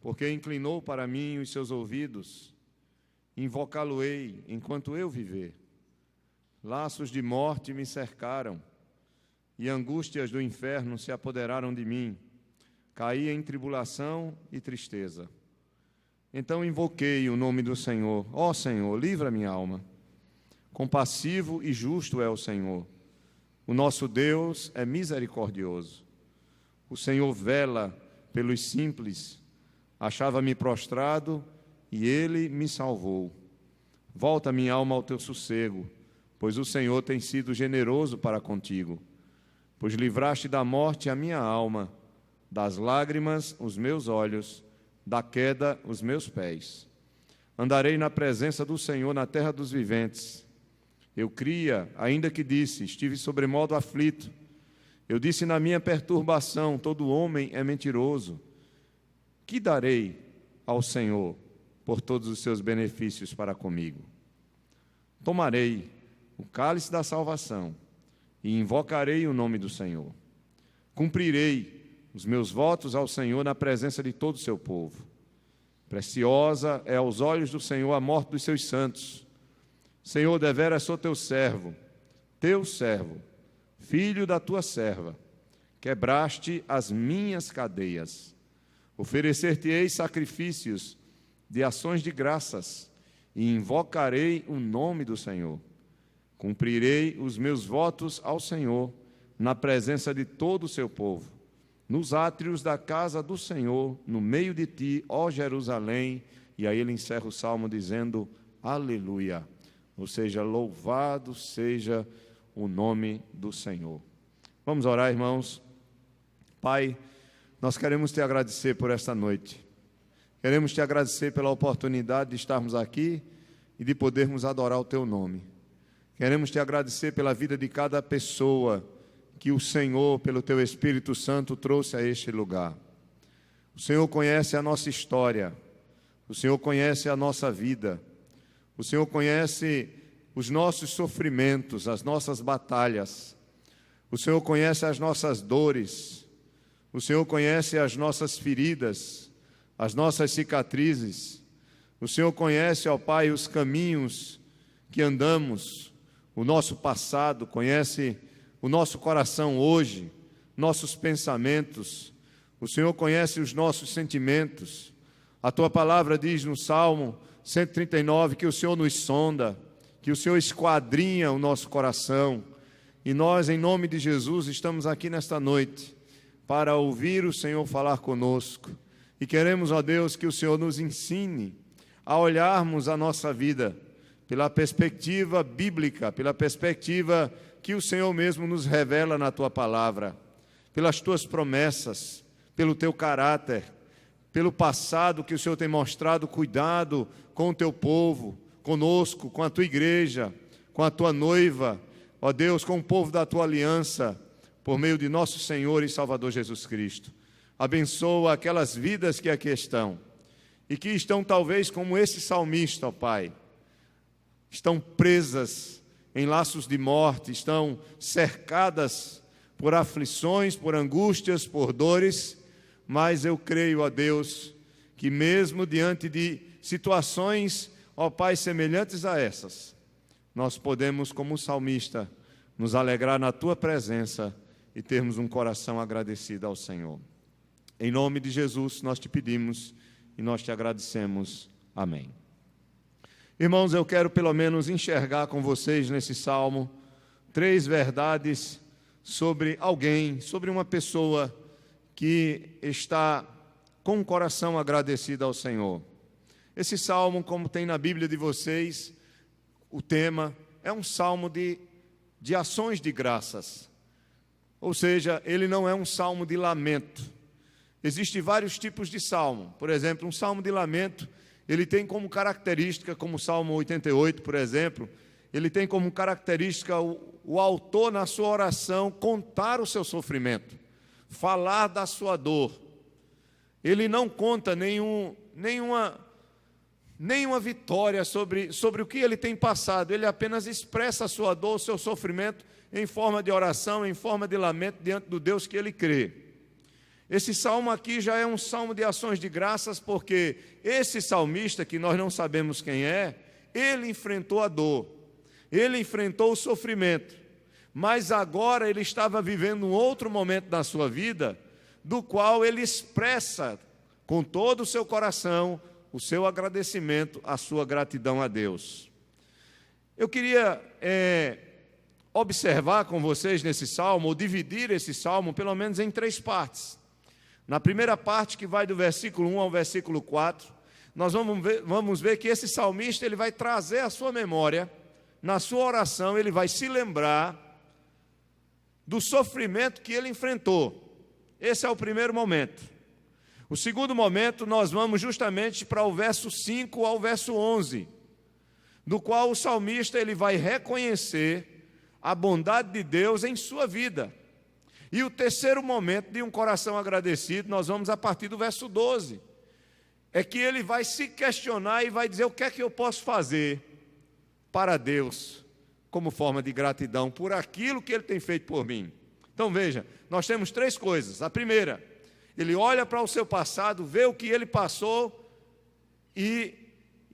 porque inclinou para mim os seus ouvidos. Invocá-lo-ei enquanto eu viver. Laços de morte me cercaram, e angústias do inferno se apoderaram de mim. Caí em tribulação e tristeza. Então invoquei o nome do Senhor. Ó Senhor, livra minha alma. Compassivo e justo é o Senhor. O nosso Deus é misericordioso. O Senhor vela pelos simples. Achava-me prostrado e Ele me salvou. Volta minha alma ao teu sossego, pois o Senhor tem sido generoso para contigo. Pois livraste da morte a minha alma, das lágrimas os meus olhos, da queda os meus pés. Andarei na presença do Senhor na terra dos viventes. Eu cria, ainda que disse, estive sobremodo aflito. Eu disse na minha perturbação, todo homem é mentiroso. Que darei ao Senhor por todos os seus benefícios para comigo? Tomarei o cálice da salvação e invocarei o nome do Senhor. Cumprirei os meus votos ao Senhor na presença de todo o seu povo. Preciosa é aos olhos do Senhor a morte dos seus santos. Senhor, deveras sou teu servo, filho da tua serva. Quebraste as minhas cadeias. Oferecer-te-ei sacrifícios de ações de graças e invocarei o nome do Senhor. Cumprirei os meus votos ao Senhor na presença de todo o seu povo, nos átrios da casa do Senhor, no meio de ti, ó Jerusalém. E aí ele encerra o salmo dizendo, aleluia. Ou seja, louvado seja o nome do Senhor. Vamos orar, irmãos. Pai, nós queremos te agradecer por esta noite. Queremos te agradecer pela oportunidade de estarmos aqui e de podermos adorar o teu nome. Queremos te agradecer pela vida de cada pessoa que o Senhor, pelo teu Espírito Santo, trouxe a este lugar. O Senhor conhece a nossa história. O Senhor conhece a nossa vida. O Senhor conhece os nossos sofrimentos, as nossas batalhas. O Senhor conhece as nossas dores. O Senhor conhece as nossas feridas, as nossas cicatrizes. O Senhor conhece, ó Pai, os caminhos que andamos, o nosso passado, conhece o nosso coração hoje, nossos pensamentos. O Senhor conhece os nossos sentimentos. A Tua palavra diz no Salmo 139, que o Senhor nos sonda, que o Senhor esquadrinha o nosso coração. E nós, em nome de Jesus, estamos aqui nesta noite para ouvir o Senhor falar conosco. E queremos, ó Deus, que o Senhor nos ensine a olharmos a nossa vida pela perspectiva bíblica, pela perspectiva que o Senhor mesmo nos revela na Tua palavra, pelas Tuas promessas, pelo Teu caráter, pelo passado que o Senhor tem mostrado cuidado com o Teu povo, conosco, com a Tua igreja, com a Tua noiva, ó Deus, com o povo da Tua aliança, por meio de nosso Senhor e Salvador Jesus Cristo. Abençoa aquelas vidas que aqui estão, e que estão talvez como esse salmista, ó Pai, estão presas em laços de morte, estão cercadas por aflições, por angústias, por dores, mas eu creio, ó Deus, que mesmo diante de situações, ó Pai, semelhantes a essas, nós podemos, como o salmista, nos alegrar na Tua presença e termos um coração agradecido ao Senhor. Em nome de Jesus, nós te pedimos e nós te agradecemos. Amém. Irmãos, eu quero pelo menos enxergar com vocês nesse salmo 3 verdades sobre alguém, sobre uma pessoa que está com o coração agradecido ao Senhor. Esse salmo, como tem na Bíblia de vocês, o tema é um salmo de ações de graças. Ou seja, ele não é um salmo de lamento. Existem vários tipos de salmo. Por exemplo, um salmo de lamento, ele tem como característica, como o Salmo 88, por exemplo, ele tem como característica o autor, na sua oração, contar o seu sofrimento, falar da sua dor. Ele não conta nenhuma vitória sobre o que ele tem passado, ele apenas expressa a sua dor, o seu sofrimento, em forma de oração, em forma de lamento, diante do Deus que ele crê. Esse salmo aqui já é um salmo de ações de graças, porque esse salmista, que nós não sabemos quem é, ele enfrentou a dor, ele enfrentou o sofrimento, mas agora ele estava vivendo um outro momento da sua vida, do qual ele expressa com todo o seu coração o seu agradecimento, a sua gratidão a Deus. Eu queria observar com vocês nesse salmo, ou dividir esse salmo pelo menos em 3 partes. Na primeira parte, que vai do versículo 1 ao versículo 4, nós vamos ver que esse salmista ele vai trazer à sua memória, na sua oração, ele vai se lembrar do sofrimento que ele enfrentou. Esse é o primeiro momento. O segundo momento, nós vamos justamente para o verso 5 ao verso 11, no qual o salmista ele vai reconhecer a bondade de Deus em sua vida. E o terceiro momento de um coração agradecido, nós vamos a partir do verso 12, é que ele vai se questionar e vai dizer: o que é que eu posso fazer para Deus, como forma de gratidão por aquilo que Ele tem feito por mim. Então veja, nós temos 3 coisas. A primeira, ele olha para o seu passado, vê o que ele passou e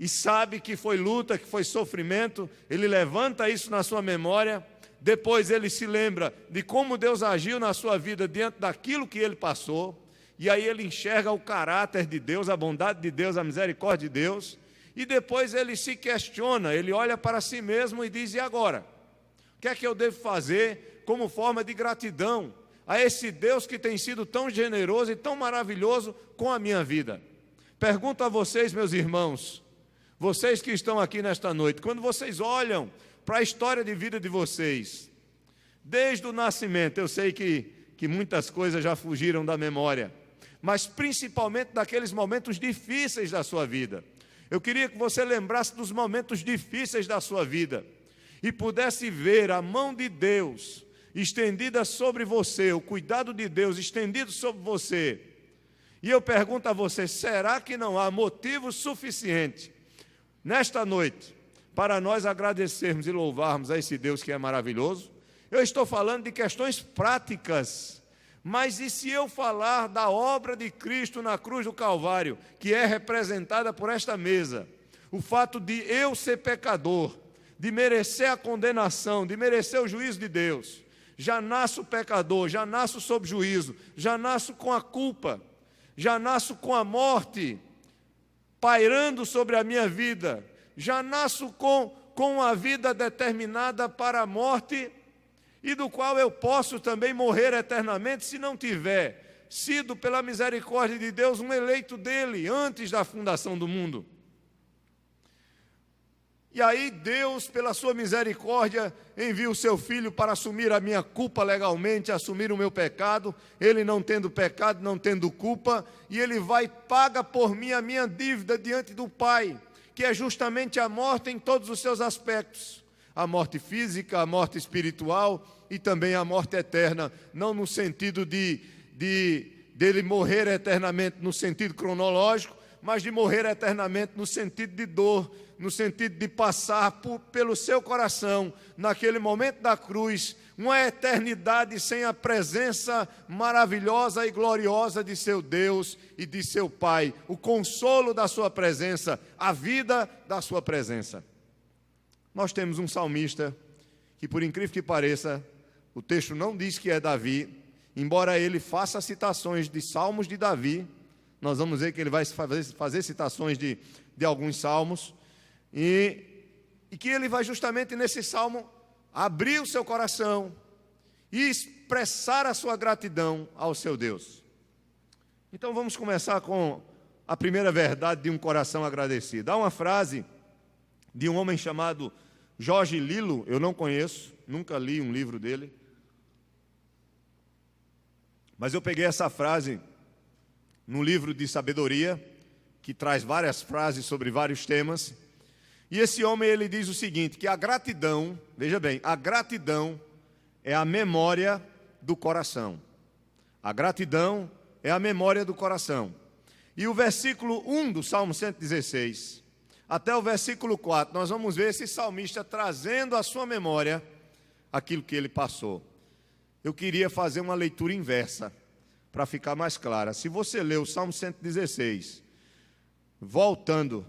sabe que foi luta, que foi sofrimento, ele levanta isso na sua memória. Depois ele se lembra de como Deus agiu na sua vida diante daquilo que ele passou, e aí ele enxerga o caráter de Deus, a bondade de Deus, a misericórdia de Deus, e depois ele se questiona, ele olha para si mesmo e diz: e agora? O que é que eu devo fazer como forma de gratidão a esse Deus que tem sido tão generoso e tão maravilhoso com a minha vida? Pergunto a vocês, meus irmãos, vocês que estão aqui nesta noite, quando vocês olham para a história de vida de vocês, desde o nascimento, eu sei que muitas coisas já fugiram da memória, mas principalmente daqueles momentos difíceis da sua vida. Eu queria que você lembrasse dos momentos difíceis da sua vida e pudesse ver a mão de Deus estendida sobre você, o cuidado de Deus estendido sobre você. E eu pergunto a você: será que não há motivo suficiente nesta noite para nós agradecermos e louvarmos a esse Deus que é maravilhoso? Eu estou falando de questões práticas, mas e se eu falar da obra de Cristo na cruz do Calvário, que é representada por esta mesa? O fato de eu ser pecador, de merecer a condenação, de merecer o juízo de Deus. Já nasço pecador, já nasço sob juízo, já nasço com a culpa, já nasço com a morte pairando sobre a minha vida, já nasço com a vida determinada para a morte, e do qual eu posso também morrer eternamente se não tiver sido, pela misericórdia de Deus, um eleito dele antes da fundação do mundo. E aí Deus, pela sua misericórdia, envia o seu Filho para assumir a minha culpa legalmente, assumir o meu pecado, ele não tendo pecado, não tendo culpa, e ele vai e paga por mim a minha dívida diante do Pai, que é justamente a morte em todos os seus aspectos. A morte física, a morte espiritual e também a morte eterna, não no sentido dele morrer eternamente no sentido cronológico, mas de morrer eternamente no sentido de dor, no sentido de passar pelo seu coração, naquele momento da cruz, uma eternidade sem a presença maravilhosa e gloriosa de seu Deus e de seu Pai, o consolo da sua presença, a vida da sua presença. Nós temos um salmista que, por incrível que pareça, o texto não diz que é Davi, embora ele faça citações de salmos de Davi. Nós vamos ver que ele vai fazer citações de alguns salmos, e que ele vai justamente nesse salmo abrir o seu coração e expressar a sua gratidão ao seu Deus. Então vamos começar com a primeira verdade de um coração agradecido. Há uma frase de um homem chamado Jorge Lilo, eu não conheço, nunca li um livro dele, mas eu peguei essa frase num livro de sabedoria, que traz várias frases sobre vários temas, e esse homem ele diz o seguinte, que a gratidão, veja bem, a gratidão é a memória do coração. A gratidão é a memória do coração. E o versículo 1 do Salmo 116, até o versículo 4, nós vamos ver esse salmista trazendo à sua memória aquilo que ele passou. Eu queria fazer uma leitura inversa, para ficar mais clara. Se você ler o Salmo 116, voltando,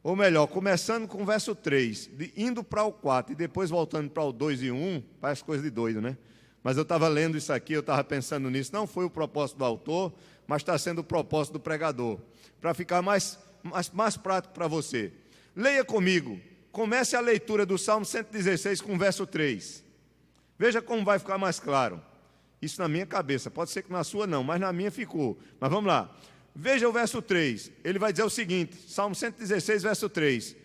ou melhor, começando com o verso 3, indo para o 4 e depois voltando para o 2 e 1, parece coisa de doido, né? Mas eu estava lendo isso aqui, eu estava pensando nisso, não foi o propósito do autor, mas está sendo o propósito do pregador, para ficar mais prático para você. Leia comigo, comece a leitura do Salmo 116 com o verso 3. Veja como vai ficar mais claro. Isso na minha cabeça, pode ser que na sua não, mas na minha ficou. Mas vamos lá. Veja o verso 3, ele vai dizer o seguinte, Salmo 116, verso 3.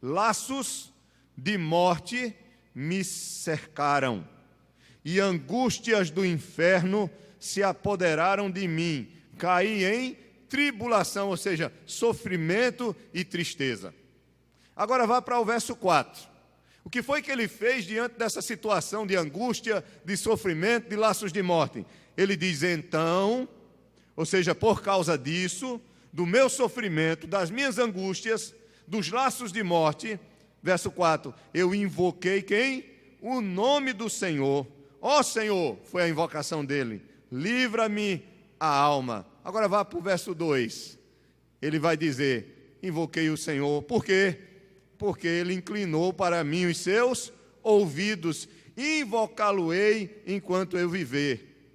Laços de morte me cercaram, e angústias do inferno se apoderaram de mim. Caí em tribulação, ou seja, sofrimento e tristeza. Agora vá para o verso 4. O que foi que ele fez diante dessa situação de angústia, de sofrimento, de laços de morte? Ele diz, então, ou seja, por causa disso, do meu sofrimento, das minhas angústias, dos laços de morte, verso 4, eu invoquei quem? O nome do Senhor. Ó Senhor, foi a invocação dele, livra-me a alma. Agora vá para o verso 2, ele vai dizer, invoquei o Senhor, por quê? Porque ele inclinou para mim os seus ouvidos, invocá-lo-ei enquanto eu viver.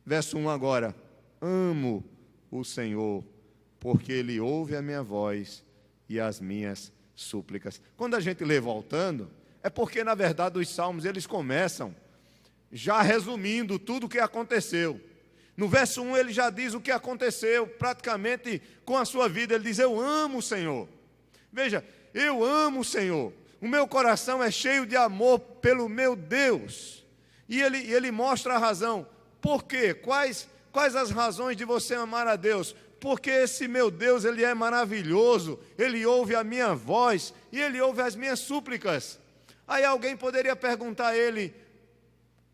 Verso 1 agora, amo o Senhor, porque ele ouve a minha voz e as minhas súplicas. Quando a gente lê voltando, é porque na verdade os salmos eles começam já resumindo tudo o que aconteceu. No verso 1 ele já diz o que aconteceu praticamente com a sua vida. Ele diz, eu amo o Senhor. Veja, eu amo o Senhor. O meu coração é cheio de amor pelo meu Deus. E ele mostra a razão. Por quê? Quais as razões de você amar a Deus? Porque esse meu Deus, ele é maravilhoso. Ele ouve a minha voz e ele ouve as minhas súplicas. Aí alguém poderia perguntar a ele,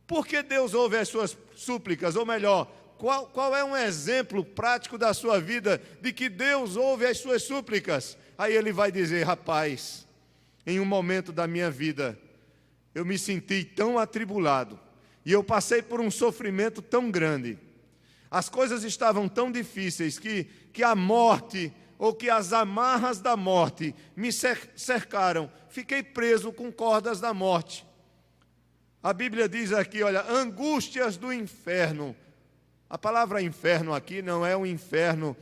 por que Deus ouve as suas súplicas? Ou melhor, qual é um exemplo prático da sua vida de que Deus ouve as suas súplicas? Aí ele vai dizer, rapaz, em um momento da minha vida, eu me senti tão atribulado, e eu passei por um sofrimento tão grande, as coisas estavam tão difíceis, que a morte, ou que as amarras da morte me cercaram, fiquei preso com cordas da morte. A Bíblia diz aqui, olha, angústias do inferno. A palavra inferno aqui não é um inferno,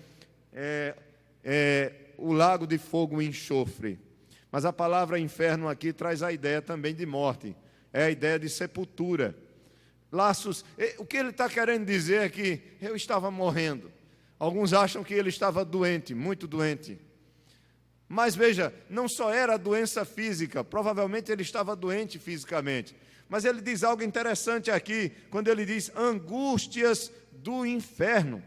o lago de fogo e enxofre. Mas a palavra inferno aqui traz a ideia também de morte. É a ideia de sepultura. Laços, o que ele está querendo dizer é que eu estava morrendo. Alguns acham que ele estava doente, muito doente. Mas veja, não só era doença física, provavelmente ele estava doente fisicamente. Mas ele diz algo interessante aqui, quando ele diz, angústias do inferno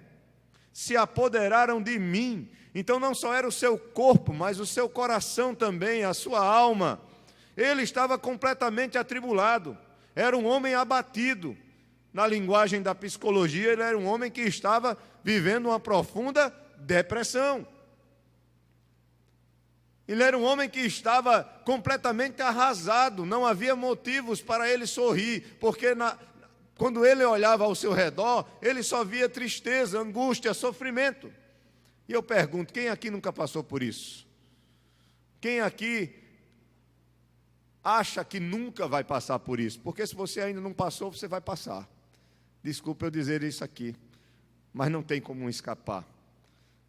se apoderaram de mim. Então não só era o seu corpo, mas o seu coração também, a sua alma. Ele estava completamente atribulado, era um homem abatido. Na linguagem da psicologia, ele era um homem que estava vivendo uma profunda depressão. Ele era um homem que estava completamente arrasado, não havia motivos para ele sorrir, porque quando ele olhava ao seu redor, ele só via tristeza, angústia, sofrimento. E eu pergunto, quem aqui nunca passou por isso? Quem aqui acha que nunca vai passar por isso? Porque se você ainda não passou, você vai passar. Desculpa eu dizer isso aqui, mas não tem como escapar.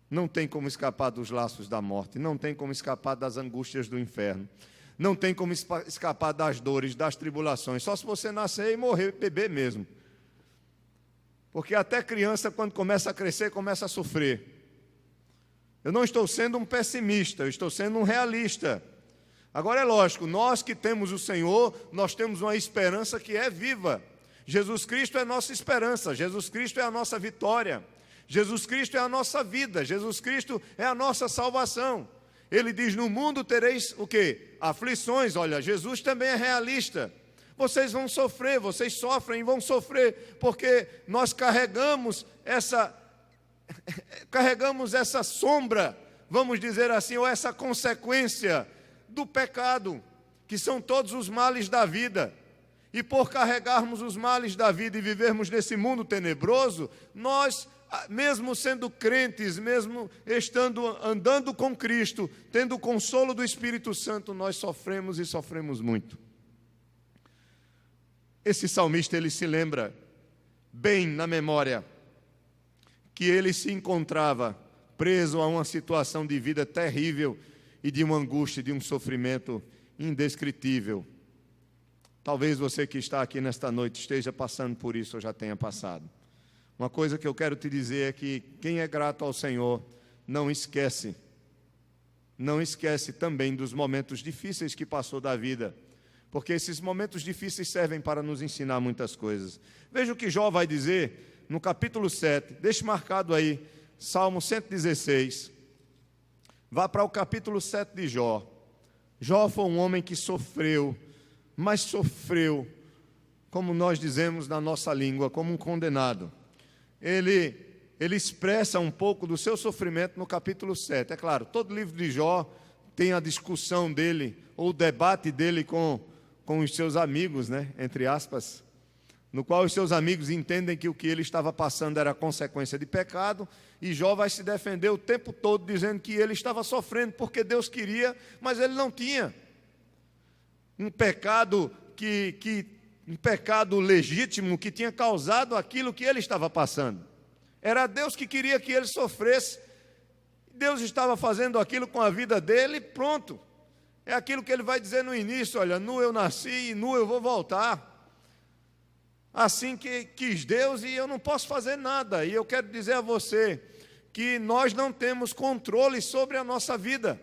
Não tem como escapar dos laços da morte, não tem como escapar das angústias do inferno, não tem como escapar das dores, das tribulações, só se você nascer e morrer bebê mesmo. Porque até criança, quando começa a crescer, começa a sofrer. Eu não estou sendo um pessimista, eu estou sendo um realista. Agora é lógico, nós que temos o Senhor, nós temos uma esperança que é viva. Jesus Cristo é nossa esperança, Jesus Cristo é a nossa vitória. Jesus Cristo é a nossa vida, Jesus Cristo é a nossa salvação. Ele diz, no mundo tereis o quê? Aflições. Olha, Jesus também é realista. Vocês vão sofrer, vocês sofrem e vão sofrer, porque nós carregamos essa sombra, vamos dizer assim, ou essa consequência do pecado, que são todos os males da vida. E por carregarmos os males da vida e vivermos nesse mundo tenebroso, nós, mesmo sendo crentes, mesmo andando com Cristo, tendo o consolo do Espírito Santo, nós sofremos e sofremos muito. Esse salmista, ele se lembra bem na memória que ele se encontrava preso a uma situação de vida terrível e de uma angústia, de um sofrimento indescritível. Talvez você que está aqui nesta noite esteja passando por isso ou já tenha passado. Uma coisa que eu quero te dizer é que quem é grato ao Senhor não esquece também dos momentos difíceis que passou da vida, porque esses momentos difíceis servem para nos ensinar muitas coisas. Veja o que Jó vai dizer no capítulo 7, deixe marcado aí, Salmo 116, vá para o capítulo 7 de Jó. Jó foi um homem que sofreu, mas sofreu, como nós dizemos na nossa língua, como um condenado. Ele expressa um pouco do seu sofrimento no capítulo 7. É claro, todo livro de Jó tem a discussão dele, ou o debate dele com os seus amigos, né, entre aspas, no qual os seus amigos entendem que o que ele estava passando era consequência de pecado, e Jó vai se defender o tempo todo dizendo que ele estava sofrendo porque Deus queria, mas ele não tinha. Um pecado um pecado legítimo que tinha causado aquilo que ele estava passando. Era Deus que queria que ele sofresse. Deus estava fazendo aquilo com a vida dele e pronto. É aquilo que ele vai dizer no início, olha, nu eu nasci e nu eu vou voltar. Assim que quis Deus e eu não posso fazer nada. E eu quero dizer a você que nós não temos controle sobre a nossa vida.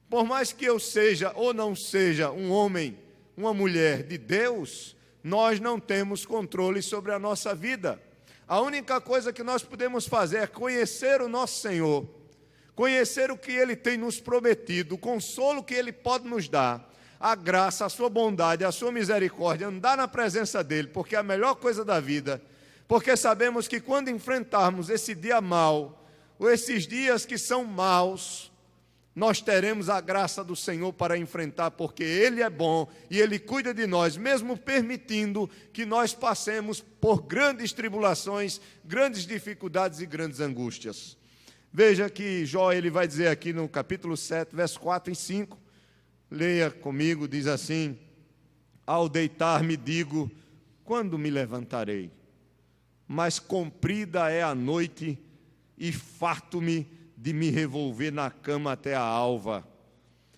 Por mais que eu seja ou não seja um homem, uma mulher de Deus, nós não temos controle sobre a nossa vida. A única coisa que nós podemos fazer é conhecer o nosso Senhor, conhecer o que Ele tem nos prometido, o consolo que Ele pode nos dar, a graça, a sua bondade, a sua misericórdia, andar na presença dEle, porque é a melhor coisa da vida, porque sabemos que quando enfrentarmos esse dia mau, ou esses dias que são maus, nós teremos a graça do Senhor para enfrentar, porque Ele é bom e Ele cuida de nós, mesmo permitindo que nós passemos por grandes tribulações, grandes dificuldades e grandes angústias. Veja que Jó, ele vai dizer aqui no capítulo 7, versos 4 e 5, leia comigo, diz assim: ao deitar-me digo, quando me levantarei? Mas comprida é a noite e farto-me de me revolver na cama até a alva.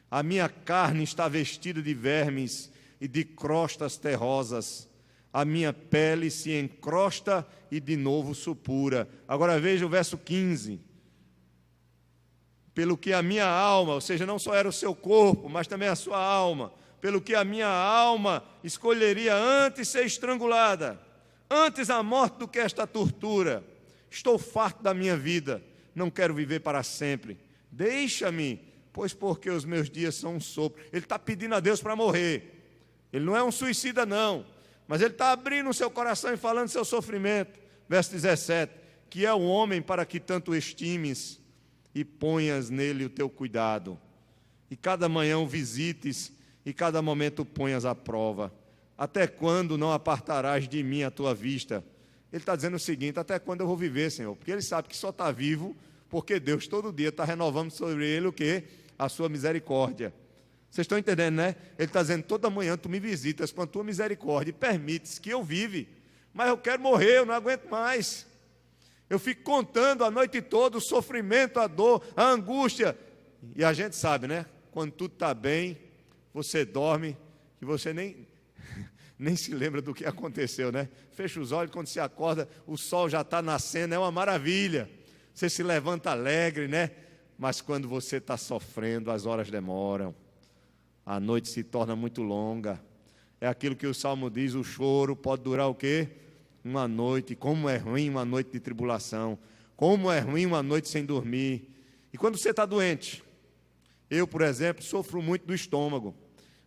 A minha carne está vestida de vermes e de crostas terrosas. A minha pele se encrosta e de novo supura. Agora veja o verso 15. Pelo que a minha alma, ou seja, não só era o seu corpo, mas também a sua alma, pelo que a minha alma escolheria antes ser estrangulada, antes a morte do que esta tortura. Estou farto da minha vida, não quero viver para sempre. Deixa-me, pois porque os meus dias são um sopro. Ele está pedindo a Deus para morrer. Ele não é um suicida não, mas ele está abrindo o seu coração e falando do seu sofrimento. Verso 17, que é o homem para que tanto estimes e ponhas nele o teu cuidado. E cada manhã o visites e cada momento o ponhas à prova. Até quando não apartarás de mim a tua vista? Ele está dizendo o seguinte: até quando eu vou viver, Senhor? Porque ele sabe que só está vivo porque Deus todo dia está renovando sobre ele o quê? A sua misericórdia. Vocês estão entendendo, né? Ele está dizendo, toda manhã tu me visitas com a tua misericórdia e permites que eu vive, mas eu quero morrer, eu não aguento mais. Eu fico contando a noite toda o sofrimento, a dor, a angústia. E a gente sabe, né? Quando tudo está bem, você dorme e você nem se lembra do que aconteceu, né? Fecha os olhos, quando se acorda, o sol já está nascendo, é uma maravilha. Você se levanta alegre, né? Mas quando você está sofrendo, as horas demoram. A noite se torna muito longa. É aquilo que o Salmo diz, o choro pode durar o quê? Uma noite. Como é ruim uma noite de tribulação. Como é ruim uma noite sem dormir. E quando você está doente? Eu, por exemplo, sofro muito do estômago.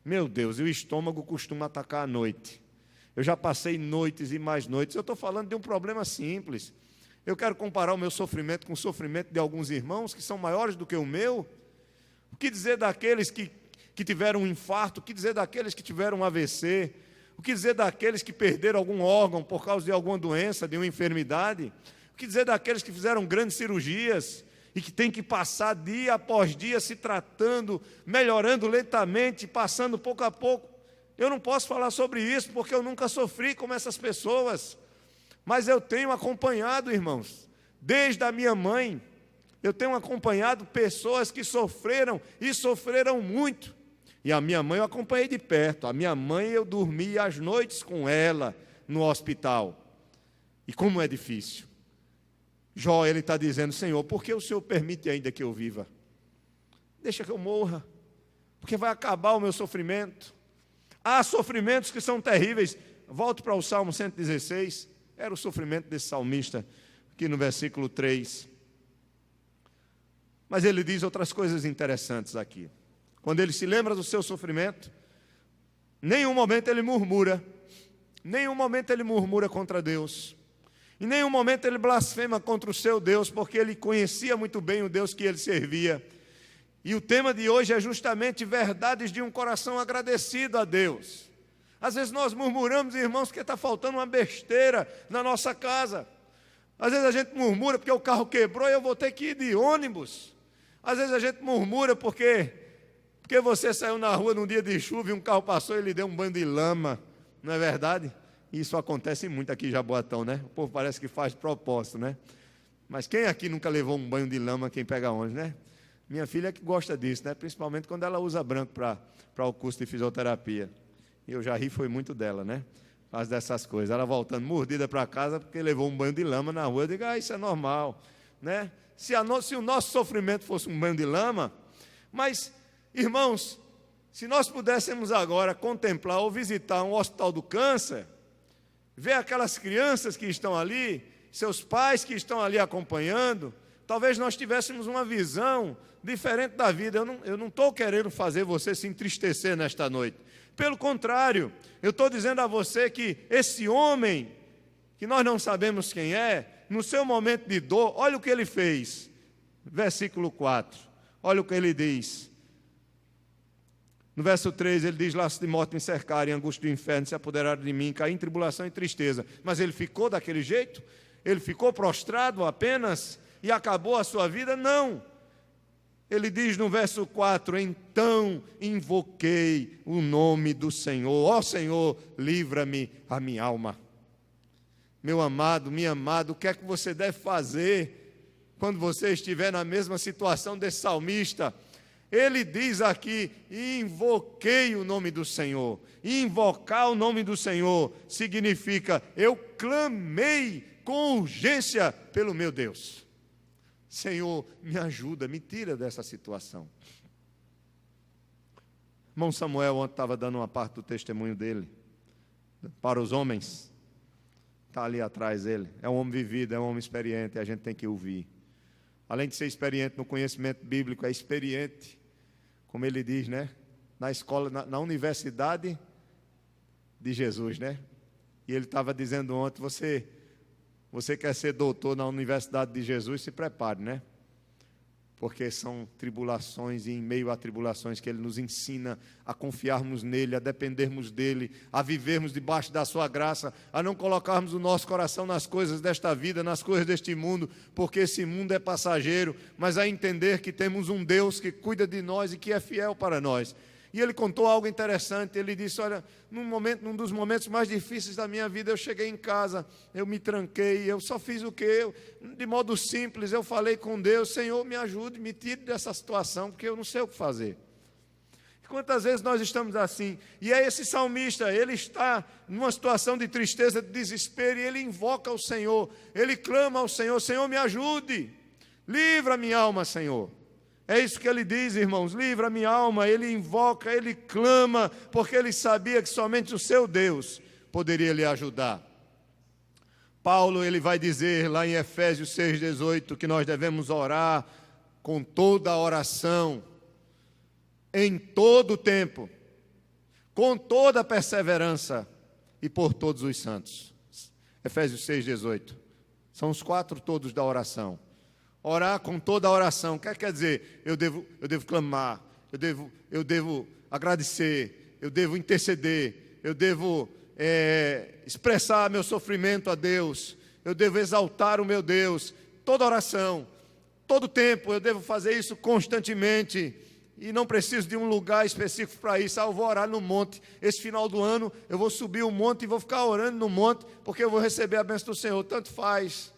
Meu Deus, e o estômago costuma atacar à noite. Eu já passei noites e mais noites. Eu estou falando de um problema simples. Eu quero comparar o meu sofrimento com o sofrimento de alguns irmãos que são maiores do que o meu. O que dizer daqueles que tiveram um infarto? O que dizer daqueles que tiveram um AVC? O que dizer daqueles que perderam algum órgão por causa de alguma doença, de uma enfermidade? O que dizer daqueles que fizeram grandes cirurgias e que têm que passar dia após dia se tratando, melhorando lentamente, passando pouco a pouco? Eu não posso falar sobre isso porque eu nunca sofri como essas pessoas, mas eu tenho acompanhado, irmãos, desde a minha mãe, eu tenho acompanhado pessoas que sofreram e sofreram muito. E a minha mãe eu acompanhei de perto. A minha mãe eu dormi as noites com ela no hospital. E como é difícil. Jó, ele está dizendo: Senhor, por que o Senhor permite ainda que eu viva? Deixa que eu morra, porque vai acabar o meu sofrimento. Há sofrimentos que são terríveis. Volto para o Salmo 116. Era o sofrimento desse salmista, aqui no versículo 3. Mas ele diz outras coisas interessantes aqui. Quando ele se lembra do seu sofrimento, nenhum momento ele murmura, nenhum momento ele murmura contra Deus, em nenhum momento ele blasfema contra o seu Deus, porque ele conhecia muito bem o Deus que ele servia. E o tema de hoje é justamente verdades de um coração agradecido a Deus. Às vezes nós murmuramos, irmãos, porque está faltando uma besteira na nossa casa. Às vezes a gente murmura porque o carro quebrou e eu vou ter que ir de ônibus. Às vezes a gente murmura porque você saiu na rua num dia de chuva e um carro passou e ele deu um banho de lama, não é verdade? Isso acontece muito aqui em Jaboatão, né? O povo parece que faz de propósito, né? Mas quem aqui nunca levou um banho de lama, quem pega ônibus, né? Minha filha é que gosta disso, né? Principalmente quando ela usa branco para o curso de fisioterapia. E eu já ri, foi muito dela, né? Faz dessas coisas. Ela voltando mordida para casa porque levou um banho de lama na rua. Eu digo, isso é normal, né? Se o nosso sofrimento fosse um banho de lama, mas... Irmãos, se nós pudéssemos agora contemplar ou visitar um hospital do câncer, ver aquelas crianças que estão ali, seus pais que estão ali acompanhando, talvez nós tivéssemos uma visão diferente da vida. Eu não estou querendo fazer você se entristecer nesta noite. Pelo contrário, eu estou dizendo a você que esse homem, que nós não sabemos quem é, no seu momento de dor, olha o que ele fez. Versículo 4, olha o que ele diz. No verso 3, ele diz: laços de morte me cercaram, angústia do inferno se apoderaram de mim, caí em tribulação e tristeza. Mas ele ficou daquele jeito? Ele ficou prostrado apenas e acabou a sua vida? Não. Ele diz no verso 4, então invoquei o nome do Senhor. Ó Senhor, livra-me a minha alma. Meu amado, minha amada, o que é que você deve fazer quando você estiver na mesma situação desse salmista? Ele diz aqui, invoquei o nome do Senhor. Invocar o nome do Senhor significa, eu clamei com urgência pelo meu Deus. Senhor, me ajuda, me tira dessa situação. Irmão Samuel ontem estava dando uma parte do testemunho dele, para os homens. Está ali atrás ele. É um homem vivido, é um homem experiente, a gente tem que ouvir. Além de ser experiente no conhecimento bíblico, é experiente, como ele diz, né? Na escola, na universidade de Jesus, né? E ele estava dizendo ontem, você quer ser doutor na universidade de Jesus, se prepare, né? Porque são tribulações, e em meio a tribulações que ele nos ensina a confiarmos nele, a dependermos dele, a vivermos debaixo da sua graça, a não colocarmos o nosso coração nas coisas desta vida, nas coisas deste mundo, porque esse mundo é passageiro, mas a entender que temos um Deus que cuida de nós e que é fiel para nós. E ele contou algo interessante, ele disse, olha, num dos momentos mais difíceis da minha vida, eu cheguei em casa, eu me tranquei, eu só fiz o quê? De modo simples, eu falei com Deus, Senhor, me ajude, me tire dessa situação, porque eu não sei o que fazer. E quantas vezes nós estamos assim? E é esse salmista, ele está numa situação de tristeza, de desespero, e ele invoca o Senhor, ele clama ao Senhor, Senhor, me ajude, livra minha alma, Senhor. É isso que ele diz, irmãos, livra a minha alma. Ele invoca, ele clama, porque ele sabia que somente o seu Deus poderia lhe ajudar. Paulo, ele vai dizer lá em Efésios 6,18, que nós devemos orar com toda a oração, em todo o tempo, com toda a perseverança e por todos os santos. Efésios 6,18. São os 4 todos da oração. Orar com toda a oração. O que quer dizer? Eu devo eu devo agradecer, eu devo interceder, eu devo expressar meu sofrimento a Deus, eu devo exaltar o meu Deus. Toda oração, todo tempo, eu devo fazer isso constantemente. E não preciso de um lugar específico para isso. Eu vou orar no monte. Esse final do ano, eu vou subir o monte e vou ficar orando no monte, porque eu vou receber a bênção do Senhor. Tanto faz.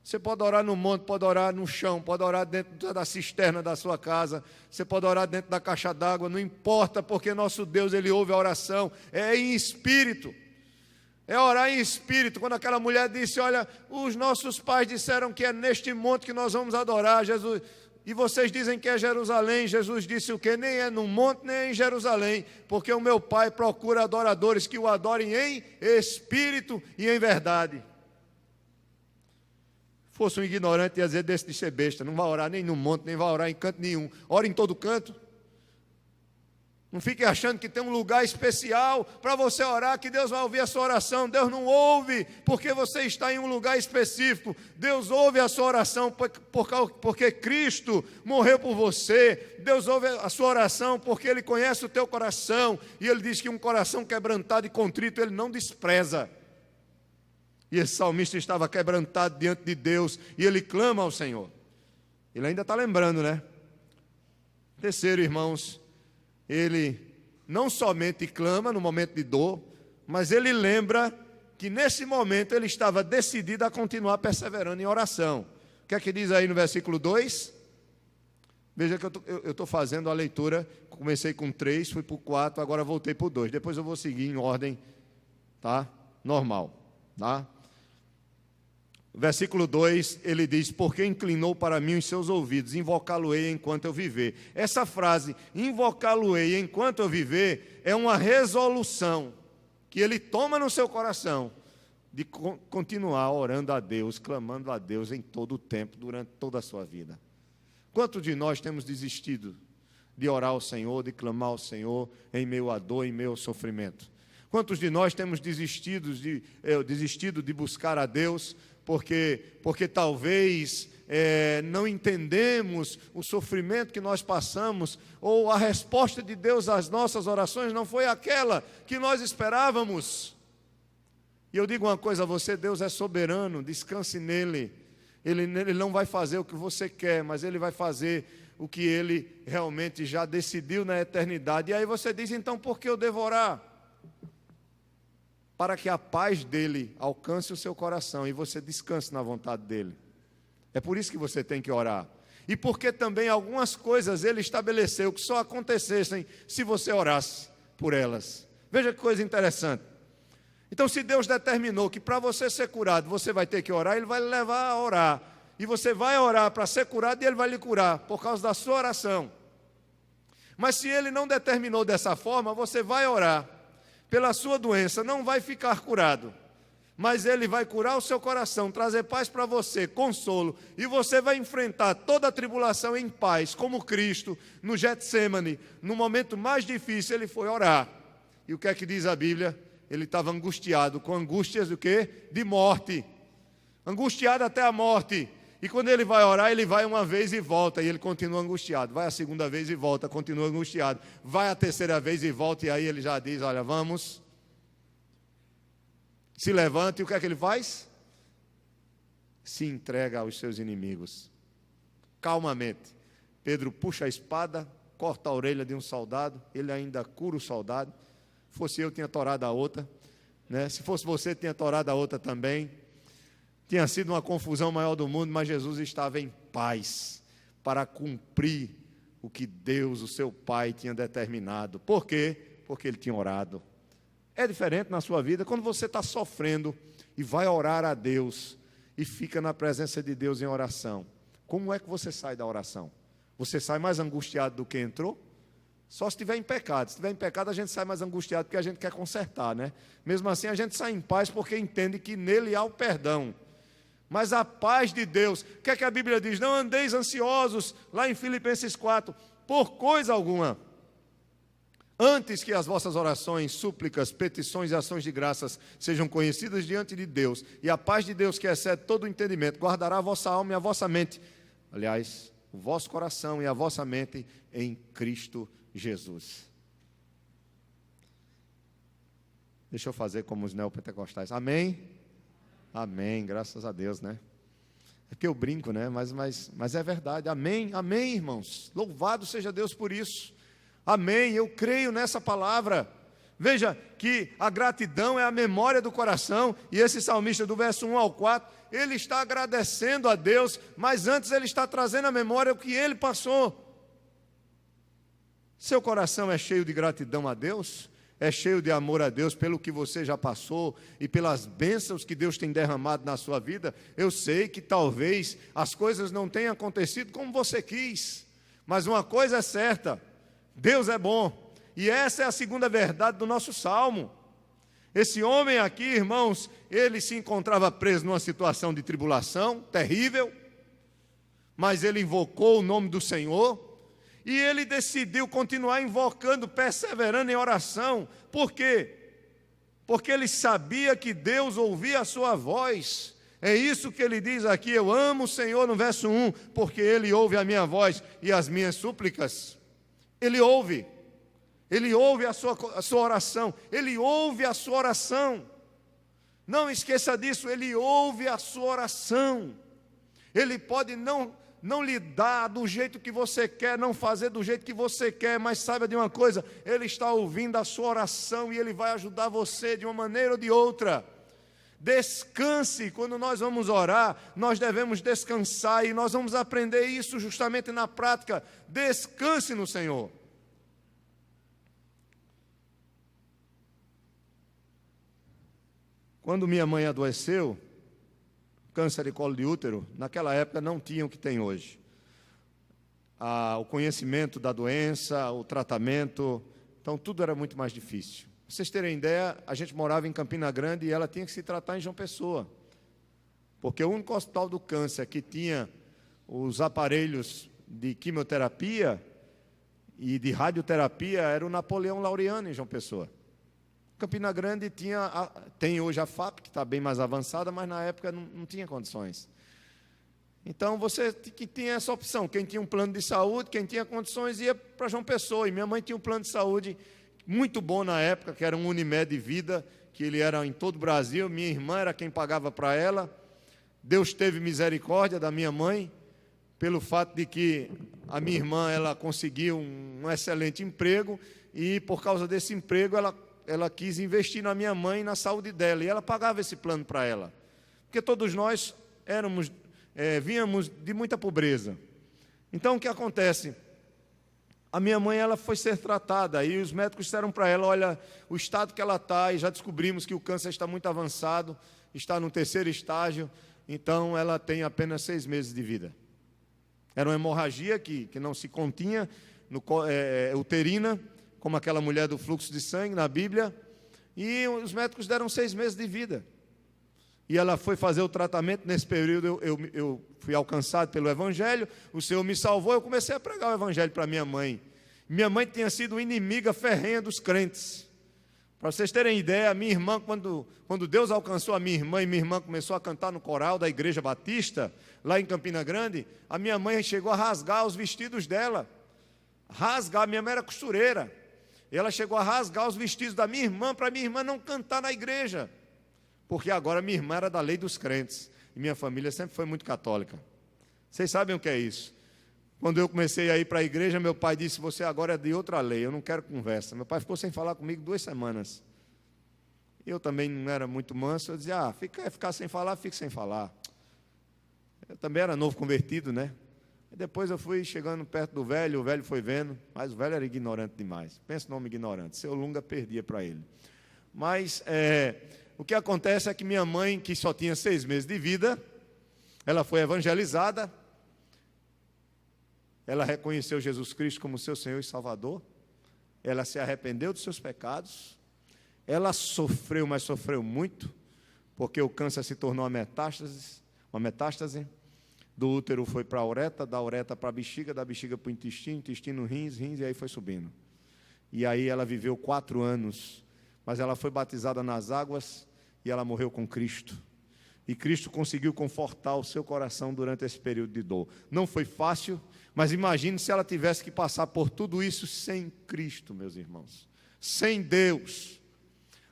Você pode orar no monte, pode orar no chão, pode orar dentro da cisterna da sua casa, você pode orar dentro da caixa d'água, não importa, porque nosso Deus, Ele ouve a oração, é em espírito. É orar em espírito. Quando aquela mulher disse, olha, os nossos pais disseram que é neste monte que nós vamos adorar, Jesus, e vocês dizem que é Jerusalém. Jesus disse o quê? Nem é no monte, nem é em Jerusalém, porque o meu Pai procura adoradores que o adorem em espírito e em verdade. Fosse um ignorante, ia dizer desse de ser besta, não vai orar nem no monte, nem vai orar em canto nenhum. Ora em todo canto. Não fique achando que tem um lugar especial para você orar, que Deus vai ouvir a sua oração. Deus não ouve porque você está em um lugar específico. Deus ouve a sua oração porque Cristo morreu por você. Deus ouve a sua oração porque Ele conhece o teu coração. E Ele diz que um coração quebrantado e contrito Ele não despreza. E esse salmista estava quebrantado diante de Deus, e ele clama ao Senhor. Ele ainda está lembrando, né? Terceiro, irmãos, ele não somente clama no momento de dor, mas ele lembra que nesse momento ele estava decidido a continuar perseverando em oração. O que é que diz aí no versículo 2? Veja que eu estou fazendo a leitura, comecei com 3, fui para o 4, agora voltei para o 2. Depois eu vou seguir em ordem, tá? Normal, tá? Versículo 2, ele diz, porque inclinou para mim os seus ouvidos, invocá-lo-ei enquanto eu viver. Essa frase, invocá-lo-ei enquanto eu viver, é uma resolução que ele toma no seu coração, de continuar orando a Deus, clamando a Deus em todo o tempo, durante toda a sua vida. Quantos de nós temos desistido de orar ao Senhor, de clamar ao Senhor, em meio à dor, em meio ao sofrimento? Quantos de nós temos desistido de buscar a Deus, porque talvez não entendemos o sofrimento que nós passamos, ou a resposta de Deus às nossas orações não foi aquela que nós esperávamos. E eu digo uma coisa a você, Deus é soberano, descanse nele. Ele não vai fazer o que você quer, mas Ele vai fazer o que Ele realmente já decidiu na eternidade. E aí você diz, então por que eu devo orar? Para que a paz dEle alcance o seu coração e você descanse na vontade dEle. É por isso que você tem que orar. E porque também algumas coisas Ele estabeleceu que só acontecessem se você orasse por elas. Veja que coisa interessante. Então, se Deus determinou que para você ser curado, você vai ter que orar, Ele vai lhe levar a orar. E você vai orar para ser curado e Ele vai lhe curar, por causa da sua oração. Mas se Ele não determinou dessa forma, você vai orar pela sua doença, não vai ficar curado. Mas Ele vai curar o seu coração, trazer paz para você, consolo. E você vai enfrentar toda a tribulação em paz, como Cristo, no Getsêmani. No momento mais difícil, Ele foi orar. E o que é que diz a Bíblia? Ele estava angustiado, com angústias do quê? De morte. Angustiado até a morte. E quando ele vai orar, ele vai uma vez e volta, e ele continua angustiado. Vai a segunda vez e volta, continua angustiado. Vai a terceira vez e volta, e aí ele já diz, olha, vamos. Se levanta, e o que é que ele faz? Se entrega aos seus inimigos. Calmamente. Pedro puxa a espada, corta a orelha de um soldado, ele ainda cura o soldado. Se fosse eu, tinha torado a outra, né? Se fosse você, tinha torado a outra também. Tinha sido uma confusão maior do mundo, mas Jesus estava em paz para cumprir o que Deus, o seu Pai, tinha determinado. Por quê? Porque ele tinha orado. É diferente na sua vida quando você está sofrendo e vai orar a Deus e fica na presença de Deus em oração. Como é que você sai da oração? Você sai mais angustiado do que entrou? Só se estiver em pecado. Se estiver em pecado, a gente sai mais angustiado porque a gente quer consertar, né? Mesmo assim, a gente sai em paz porque entende que nele há o perdão. Mas a paz de Deus, o que é que a Bíblia diz? Não andeis ansiosos, lá em Filipenses 4, por coisa alguma. Antes que as vossas orações, súplicas, petições e ações de graças sejam conhecidas diante de Deus, e a paz de Deus, que excede todo o entendimento, guardará a vossa alma e a vossa mente. Aliás, o vosso coração e a vossa mente em Cristo Jesus. Deixa eu fazer como os neopentecostais. Amém? Amém, graças a Deus, né? É que eu brinco, né? Mas é verdade. Amém, amém, irmãos. Louvado seja Deus por isso. Amém, eu creio nessa palavra. Veja que a gratidão é a memória do coração. E esse salmista do verso 1 ao 4, ele está agradecendo a Deus, mas antes ele está trazendo à memória o que ele passou. Seu coração é cheio de gratidão a Deus? É cheio de amor a Deus pelo que você já passou e pelas bênçãos que Deus tem derramado na sua vida? Eu sei que talvez as coisas não tenham acontecido como você quis, mas uma coisa é certa: Deus é bom. E essa é a segunda verdade do nosso salmo. Esse homem aqui, irmãos, ele se encontrava preso numa situação de tribulação terrível, mas ele invocou o nome do Senhor. E ele decidiu continuar invocando, perseverando em oração. Por quê? Porque ele sabia que Deus ouvia a sua voz. É isso que ele diz aqui: eu amo o Senhor, no verso 1, porque Ele ouve a minha voz e as minhas súplicas. Ele ouve a sua oração, Ele ouve a sua oração. Não esqueça disso, Ele ouve a sua oração. Ele pode não lhe dar do jeito que você quer, não fazer do jeito que você quer, mas saiba de uma coisa: Ele está ouvindo a sua oração e Ele vai ajudar você de uma maneira ou de outra. Descanse. Quando nós vamos orar, nós devemos descansar, e nós vamos aprender isso justamente na prática. Descanse no Senhor. Quando minha mãe adoeceu, câncer de colo de útero, naquela época não tinha o que tem hoje. O conhecimento da doença, o tratamento, então tudo era muito mais difícil. Para vocês terem ideia, a gente morava em Campina Grande e ela tinha que se tratar em João Pessoa, porque o único hospital do câncer que tinha os aparelhos de quimioterapia e de radioterapia era o Napoleão Laureano, em João Pessoa. Campina Grande tem hoje a FAP, que está bem mais avançada, mas na época não tinha condições. Então, você que tinha essa opção: quem tinha um plano de saúde, quem tinha condições, ia para João Pessoa. E minha mãe tinha um plano de saúde muito bom na época, que era um Unimed Vida, que ele era em todo o Brasil. Minha irmã era quem pagava para ela. Deus teve misericórdia da minha mãe, pelo fato de que a minha irmã ela conseguiu um excelente emprego, e por causa desse emprego ela quis investir na minha mãe e na saúde dela, e ela pagava esse plano para ela, porque todos nós vínhamos de muita pobreza. Então o que acontece? A minha mãe ela foi ser tratada, e os médicos disseram para ela: olha, o estado que ela está, e já descobrimos que o câncer está muito avançado, está no 3º estágio, então ela tem apenas 6 meses de vida. Era uma hemorragia que não se continha, uterina, como aquela mulher do fluxo de sangue na Bíblia, e os médicos deram 6 meses de vida. E ela foi fazer o tratamento. Nesse período eu fui alcançado pelo Evangelho, o Senhor me salvou, eu comecei a pregar o Evangelho para minha mãe. Minha mãe tinha sido inimiga ferrenha dos crentes. Para vocês terem ideia, a minha irmã, quando Deus alcançou a minha irmã, e minha irmã começou a cantar no coral da Igreja Batista, lá em Campina Grande, a minha mãe chegou a rasgar os vestidos dela. Minha mãe era costureira. E ela chegou a rasgar os vestidos da minha irmã, para minha irmã não cantar na igreja, porque agora minha irmã era da lei dos crentes, e minha família sempre foi muito católica. Vocês sabem o que é isso? Quando eu comecei a ir para a igreja, meu pai disse: você agora é de outra lei, eu não quero conversa. Meu pai ficou sem falar comigo 2 semanas. Eu também não era muito manso, eu dizia: ficar sem falar, fique sem falar. Eu também era novo convertido, né? E depois eu fui chegando perto do velho, o velho foi vendo, mas o velho era ignorante demais. Pensa no homem ignorante, seu Lunga perdia para ele. Mas o que acontece é que minha mãe, que só tinha 6 meses de vida, ela foi evangelizada, ela reconheceu Jesus Cristo como seu Senhor e Salvador, ela se arrependeu dos seus pecados, ela sofreu, mas sofreu muito, porque o câncer se tornou uma metástase. Do útero foi para a ureta, da ureta para a bexiga, da bexiga para o intestino, rins, e aí foi subindo. E aí ela viveu 4 anos, mas ela foi batizada nas águas e ela morreu com Cristo. E Cristo conseguiu confortar o seu coração durante esse período de dor. Não foi fácil, mas imagine se ela tivesse que passar por tudo isso sem Cristo, meus irmãos. Sem Deus.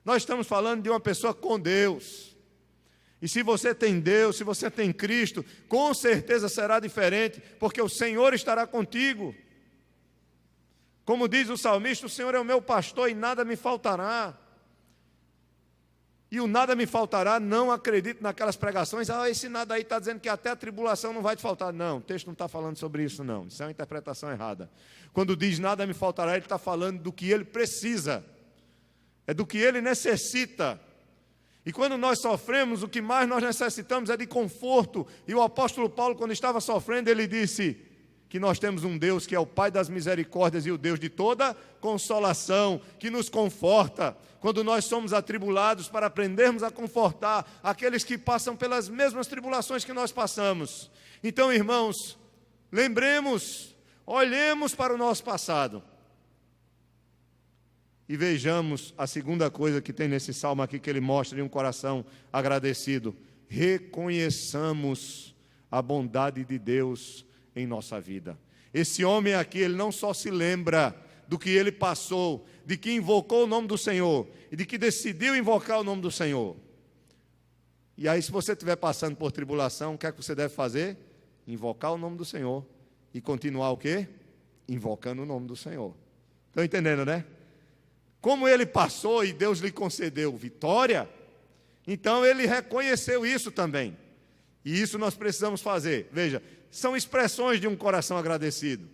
Nós estamos falando de uma pessoa com Deus. E se você tem Deus, se você tem Cristo, com certeza será diferente, porque o Senhor estará contigo. Como diz o salmista, o Senhor é o meu pastor e nada me faltará. E o nada me faltará, não acredito naquelas pregações, esse nada aí está dizendo que até a tribulação não vai te faltar. Não, o texto não está falando sobre isso não, isso é uma interpretação errada. Quando diz nada me faltará, ele está falando do que ele precisa, é do que ele necessita. E quando nós sofremos, o que mais nós necessitamos é de conforto. E o apóstolo Paulo, quando estava sofrendo, ele disse que nós temos um Deus que é o Pai das misericórdias e o Deus de toda consolação, que nos conforta quando nós somos atribulados, para aprendermos a confortar aqueles que passam pelas mesmas tribulações que nós passamos. Então, irmãos, lembremos, olhemos para o nosso passado e vejamos a segunda coisa que tem nesse salmo aqui, que ele mostra de um coração agradecido. Reconheçamos a bondade de Deus em nossa vida. Esse homem aqui, ele não só se lembra do que ele passou, de que invocou o nome do Senhor, e de que decidiu invocar o nome do Senhor. E aí, se você estiver passando por tribulação, o que é que você deve fazer? Invocar o nome do Senhor, e continuar o quê? Invocando o nome do Senhor. Estão entendendo, né? Como ele passou e Deus lhe concedeu vitória, então ele reconheceu isso também. E isso nós precisamos fazer. Veja, são expressões de um coração agradecido.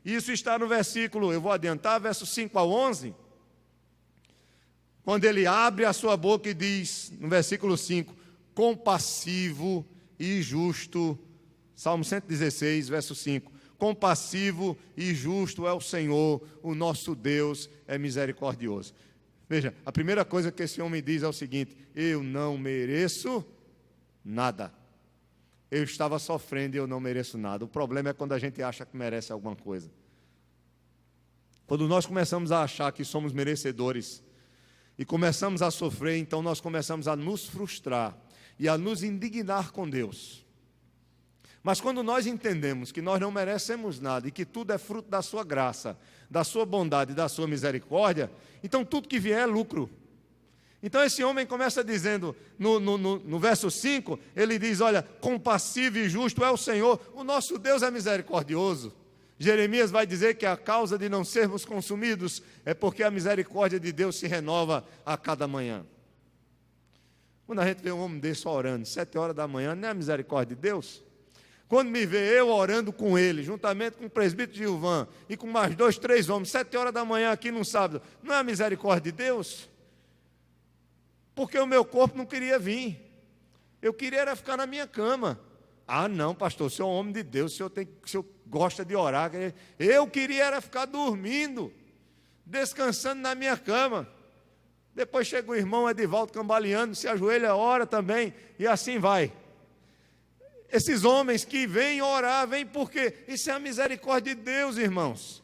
Isso está no versículo, eu vou adiantar, versos 5 a 11. Quando ele abre a sua boca e diz, no versículo 5, compassivo e justo. Salmo 116, verso 5. Compassivo e justo é o Senhor, o nosso Deus é misericordioso. Veja, a primeira coisa que esse homem diz é o seguinte: eu não mereço nada. Eu estava sofrendo e eu não mereço nada. O problema é quando a gente acha que merece alguma coisa. Quando nós começamos a achar que somos merecedores e começamos a sofrer, então nós começamos a nos frustrar e a nos indignar com Deus. Mas quando nós entendemos que nós não merecemos nada e que tudo é fruto da sua graça, da sua bondade, da sua misericórdia, então tudo que vier é lucro. Então esse homem começa dizendo, no verso 5, ele diz, olha, compassivo e justo é o Senhor, o nosso Deus é misericordioso. Jeremias vai dizer que a causa de não sermos consumidos é porque a misericórdia de Deus se renova a cada manhã. Quando a gente vê um homem desse orando, 7 horas da manhã, não é a misericórdia de Deus? Quando me vê eu orando com ele, juntamente com o presbítero Gilvan e com mais 2, 3 homens, 7 horas da manhã aqui no sábado, não é a misericórdia de Deus? Porque o meu corpo não queria vir. Eu queria era ficar na minha cama. Ah, não, pastor, o senhor é um homem de Deus, o senhor gosta de orar. Eu queria era ficar dormindo, descansando na minha cama. Depois chega o irmão Edivaldo cambaleando, se ajoelha, ora também, e assim vai. Esses homens que vêm orar, vêm porque isso é a misericórdia de Deus, irmãos.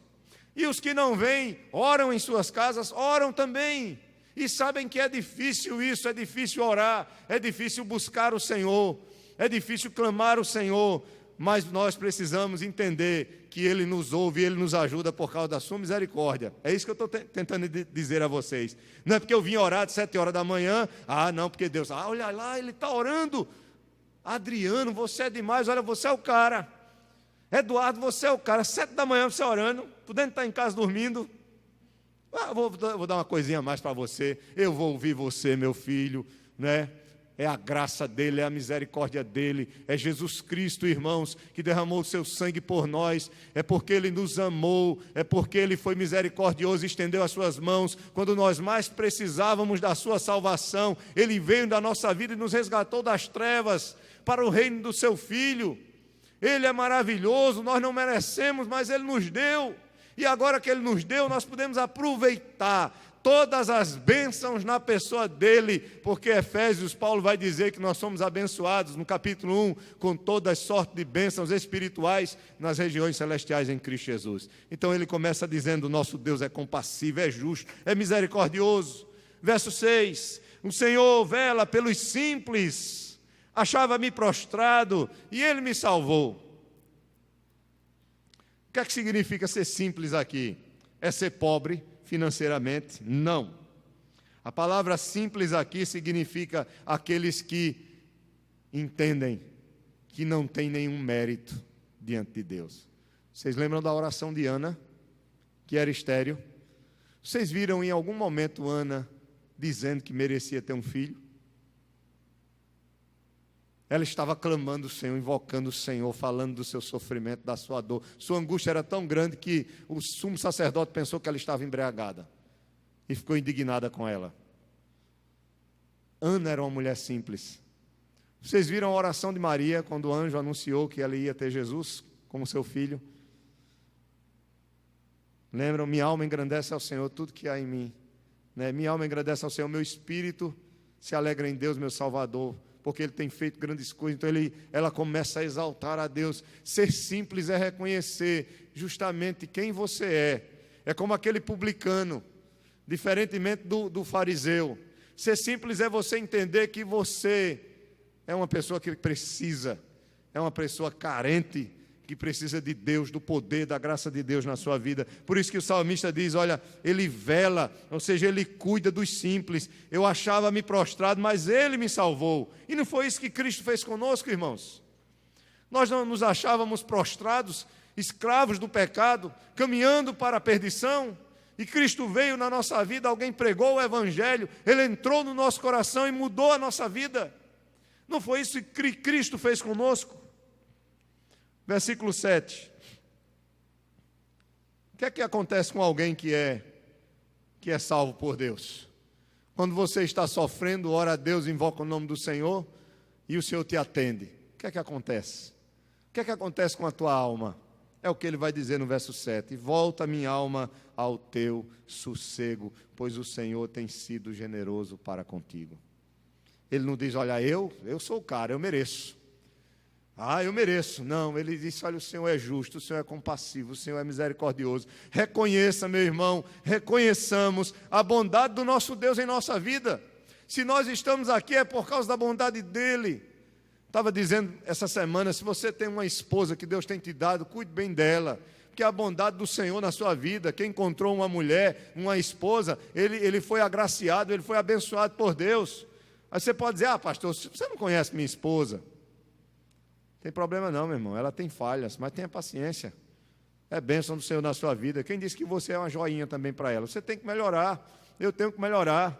E os que não vêm, oram em suas casas, oram também. E sabem que é difícil isso, é difícil orar, é difícil buscar o Senhor, é difícil clamar o Senhor, mas nós precisamos entender que Ele nos ouve e Ele nos ajuda por causa da sua misericórdia. É isso que eu estou tentando dizer a vocês. Não é porque eu vim orar de 7 horas da manhã, não, porque Deus, olha lá, Ele está orando. Adriano, você é demais, olha, você é o cara. Eduardo, você é o cara, 7 da manhã você orando, podendo estar em casa dormindo. Vou dar uma coisinha a mais para você, eu vou ouvir você, meu filho, né? É a graça dele, é a misericórdia dele, é Jesus Cristo, irmãos, que derramou o seu sangue por nós, é porque ele nos amou, é porque ele foi misericordioso e estendeu as suas mãos, quando nós mais precisávamos da sua salvação, ele veio da nossa vida e nos resgatou das trevas, para o reino do seu Filho. Ele é maravilhoso, nós não merecemos, mas Ele nos deu, e agora que Ele nos deu, nós podemos aproveitar todas as bênçãos na pessoa dEle, porque Efésios, Paulo vai dizer que nós somos abençoados, no capítulo 1, com toda sorte de bênçãos espirituais nas regiões celestiais em Cristo Jesus. Então ele começa dizendo, nosso Deus é compassivo, é justo, é misericordioso. Verso 6, o Senhor vela pelos simples, achava-me prostrado e Ele me salvou. O que é que significa ser simples aqui? É ser pobre financeiramente? Não. A palavra simples aqui significa aqueles que entendem que não tem nenhum mérito diante de Deus. Vocês lembram da oração de Ana, que era estéril? Vocês viram em algum momento Ana dizendo que merecia ter um filho? Ela estava clamando o Senhor, invocando o Senhor, falando do seu sofrimento, da sua dor. Sua angústia era tão grande que o sumo sacerdote pensou que ela estava embriagada e ficou indignada com ela. Ana era uma mulher simples. Vocês viram a oração de Maria quando o anjo anunciou que ela ia ter Jesus como seu filho? Lembram? Minha alma engrandece ao Senhor tudo que há em mim. Minha alma engrandece ao Senhor, meu espírito se alegra em Deus, meu Salvador, porque Ele tem feito grandes coisas. Então ela começa a exaltar a Deus. Ser simples é reconhecer justamente quem você é. É como aquele publicano, diferentemente do fariseu. Ser simples é você entender que você é uma pessoa que precisa, é uma pessoa carente, que precisa de Deus, do poder, da graça de Deus na sua vida. Por isso que o salmista diz, olha, ele vela, ou seja, ele cuida dos simples. Eu achava-me prostrado, mas ele me salvou. E não foi isso que Cristo fez conosco, irmãos? Nós não nos achávamos prostrados, escravos do pecado, caminhando para a perdição, e Cristo veio na nossa vida, alguém pregou o Evangelho, Ele entrou no nosso coração e mudou a nossa vida. Não foi isso que Cristo fez conosco? Versículo 7. O que é que acontece com alguém que é salvo por Deus? Quando você está sofrendo, ora a Deus, invoca o nome do Senhor e o Senhor te atende. O que é que acontece? O que é que acontece com a tua alma? É o que ele vai dizer no verso 7. Volta minha alma ao teu sossego, pois o Senhor tem sido generoso para contigo. Ele não diz, olha, eu sou o cara, eu mereço. Eu mereço. Não, ele disse, olha, o Senhor é justo, o Senhor é compassivo, o Senhor é misericordioso. Reconheça, meu irmão, reconheçamos a bondade do nosso Deus em nossa vida. Se nós estamos aqui é por causa da bondade dEle. Estava dizendo essa semana, se você tem uma esposa que Deus tem te dado, cuide bem dela, porque a bondade do Senhor na sua vida, quem encontrou uma mulher, uma esposa, ele foi agraciado, ele foi abençoado por Deus. Aí você pode dizer, pastor, você não conhece minha esposa? Não tem problema não, meu irmão, ela tem falhas, mas tenha paciência. É bênção do Senhor na sua vida. Quem disse que você é uma joinha também para ela? Você tem que melhorar, eu tenho que melhorar.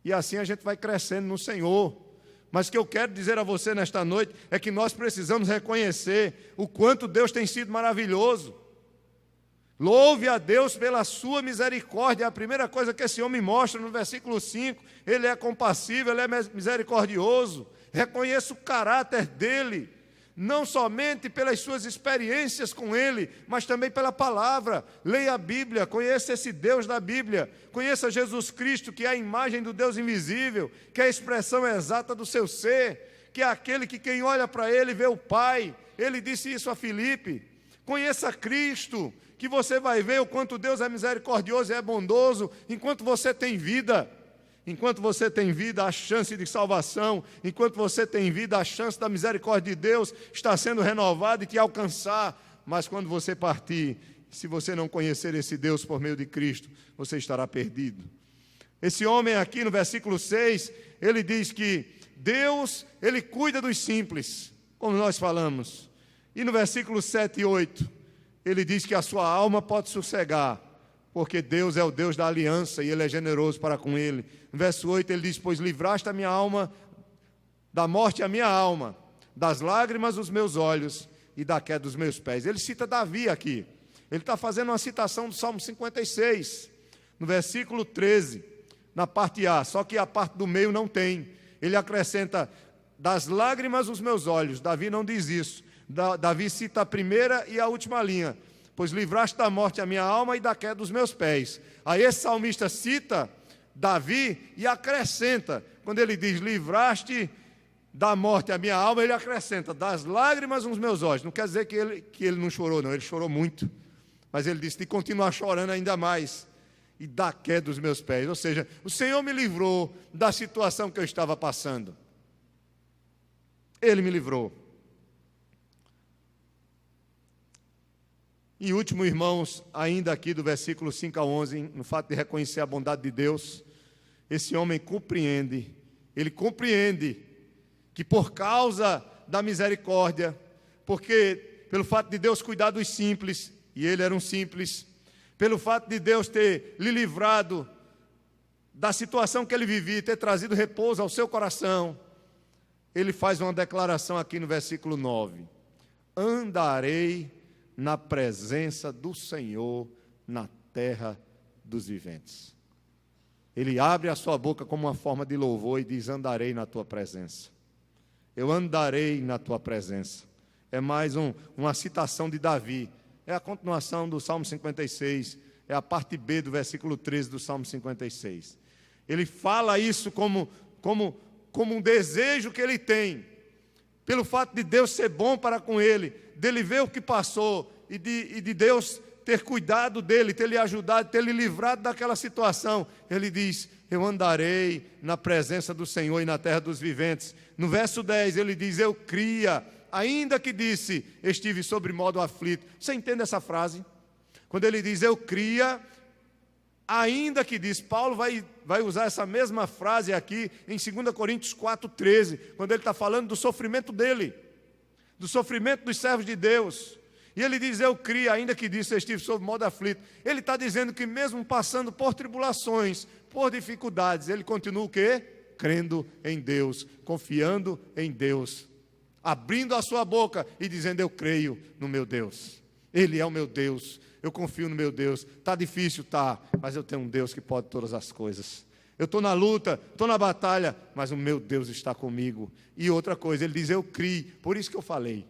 E assim a gente vai crescendo no Senhor. Mas o que eu quero dizer a você nesta noite é que nós precisamos reconhecer o quanto Deus tem sido maravilhoso. Louve a Deus pela sua misericórdia. A primeira coisa que esse homem mostra no versículo 5, ele é compassivo, ele é misericordioso. Reconheça o caráter dele, não somente pelas suas experiências com ele, mas também pela palavra. Leia a Bíblia, conheça esse Deus da Bíblia, conheça Jesus Cristo, que é a imagem do Deus invisível, que é a expressão exata do seu ser, que é aquele que quem olha para ele vê o Pai. Ele disse isso a Filipe. Conheça Cristo, que você vai ver o quanto Deus é misericordioso e é bondoso, enquanto você tem vida. Enquanto você tem vida, a chance de salvação, enquanto você tem vida, a chance da misericórdia de Deus está sendo renovada e te alcançar. Mas quando você partir, se você não conhecer esse Deus por meio de Cristo, você estará perdido. Esse homem aqui no versículo 6, ele diz que Deus, ele cuida dos simples, como nós falamos. E no versículo 7 e 8, ele diz que a sua alma pode sossegar, porque Deus é o Deus da aliança e Ele é generoso para com ele. No verso 8 ele diz, pois livraste a minha alma, da morte a minha alma, das lágrimas os meus olhos e da queda dos meus pés. Ele cita Davi aqui. Ele está fazendo uma citação do Salmo 56, no versículo 13, na parte A, só que a parte do meio não tem. Ele acrescenta, das lágrimas os meus olhos. Davi não diz isso. Davi cita a primeira e a última linha. Pois livraste da morte a minha alma e da queda dos meus pés. Aí esse salmista cita Davi e acrescenta, quando ele diz, livraste da morte a minha alma, ele acrescenta, das lágrimas nos meus olhos. Não quer dizer que ele não chorou, não, ele chorou muito. Mas ele disse, de continuar chorando ainda mais, e da queda dos meus pés. Ou seja, o Senhor me livrou da situação que eu estava passando. Ele me livrou. E último, irmãos, ainda aqui do versículo 5 a 11, no fato de reconhecer a bondade de Deus, esse homem compreende, ele compreende que por causa da misericórdia, porque pelo fato de Deus cuidar dos simples, e ele era um simples, pelo fato de Deus ter lhe livrado da situação que ele vivia, ter trazido repouso ao seu coração, ele faz uma declaração aqui no versículo 9: andarei na presença do Senhor na terra dos viventes. Ele abre a sua boca como uma forma de louvor e diz: andarei na tua presença. Eu andarei na tua presença. É mais uma citação de Davi. É a continuação do Salmo 56. É a parte B do versículo 13 do Salmo 56. Ele fala isso como um desejo que ele tem, pelo fato de Deus ser bom para com ele, dele ver o que passou e de Deus ter cuidado dele, ter lhe ajudado, ter lhe livrado daquela situação. Ele diz: eu andarei na presença do Senhor e na terra dos viventes. No verso 10 ele diz: eu cria, ainda que disse, estive sobre modo aflito. Você entende essa frase? Quando ele diz eu cria, ainda que disse, Paulo vai usar essa mesma frase aqui em 2 Coríntios 4,13, quando ele está falando do sofrimento dele, do sofrimento dos servos de Deus. E ele diz, eu cria, ainda que disse, eu estive sob modo aflito. Ele está dizendo que mesmo passando por tribulações, por dificuldades, ele continua o quê? Crendo em Deus, confiando em Deus, abrindo a sua boca e dizendo, eu creio no meu Deus. Ele é o meu Deus, eu confio no meu Deus. Está difícil, tá, mas eu tenho um Deus que pode todas as coisas. Eu estou na luta, estou na batalha, mas o meu Deus está comigo. E outra coisa, ele diz, eu criei, por isso que eu falei.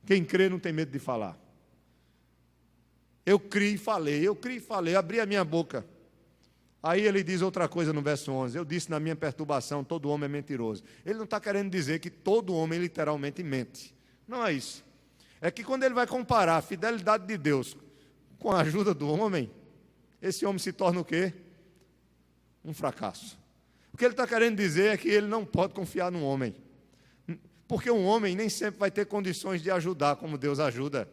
Quem crê não tem medo de falar. Eu criei e falei, abri a minha boca. Aí ele diz outra coisa no verso 11, eu disse na minha perturbação, todo homem é mentiroso. Ele não está querendo dizer que todo homem literalmente mente. Não é isso. É que quando ele vai comparar a fidelidade de Deus com a ajuda do homem, esse homem se torna o quê? Um fracasso. O que ele está querendo dizer é que ele não pode confiar no homem. Porque um homem nem sempre vai ter condições de ajudar como Deus ajuda.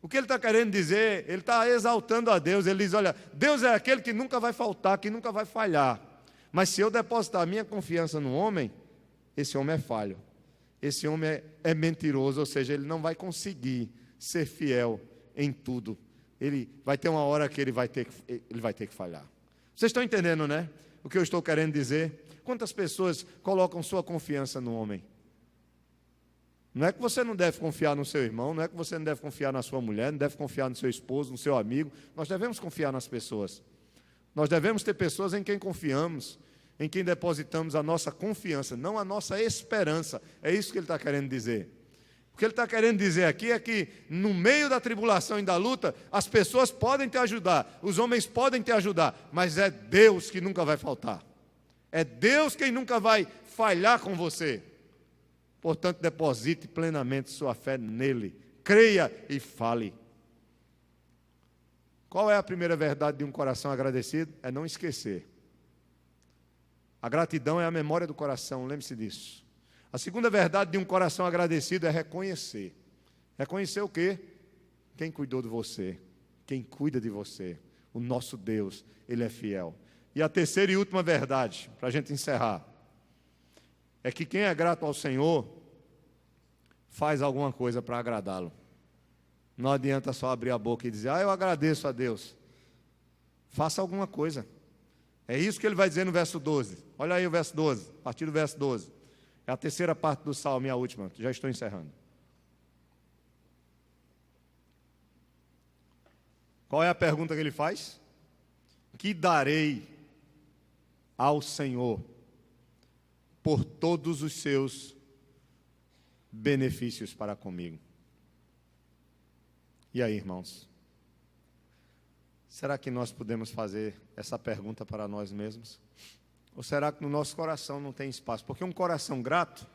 O que ele está querendo dizer, ele está exaltando a Deus. Ele diz, olha, Deus é aquele que nunca vai faltar, que nunca vai falhar. Mas se eu depositar a minha confiança no homem, esse homem é falho. Esse homem é mentiroso, ou seja, ele não vai conseguir ser fiel em tudo. Ele vai ter uma hora que ele vai ter que falhar. Vocês estão entendendo, né? O que eu estou querendo dizer? Quantas pessoas colocam sua confiança no homem? Não é que você não deve confiar no seu irmão, não é que você não deve confiar na sua mulher, não deve confiar no seu esposo, no seu amigo. Nós devemos confiar nas pessoas. Nós devemos ter pessoas em quem confiamos, em quem depositamos a nossa confiança, não a nossa esperança. É isso que ele está querendo dizer. O que ele está querendo dizer aqui é que no meio da tribulação e da luta, as pessoas podem te ajudar, os homens podem te ajudar, mas é Deus que nunca vai faltar. É Deus quem nunca vai falhar com você. Portanto, deposite plenamente sua fé nele. Creia e fale. Qual é a primeira verdade de um coração agradecido? É não esquecer. A gratidão é a memória do coração, lembre-se disso. A segunda verdade de um coração agradecido é reconhecer. Reconhecer o quê? Quem cuidou de você, quem cuida de você. O nosso Deus, Ele é fiel. E a terceira e última verdade, para a gente encerrar, é que quem é grato ao Senhor faz alguma coisa para agradá-lo. Não adianta só abrir a boca e dizer, eu agradeço a Deus. Faça alguma coisa. É isso que ele vai dizer no verso 12. Olha aí o verso 12, a partir do verso 12. É a terceira parte do salmo e a última, já estou encerrando. Qual é a pergunta que ele faz? Que darei ao Senhor por todos os seus benefícios para comigo? E aí, irmãos? Será que nós podemos fazer essa pergunta para nós mesmos? Ou será que no nosso coração não tem espaço? Porque um coração grato,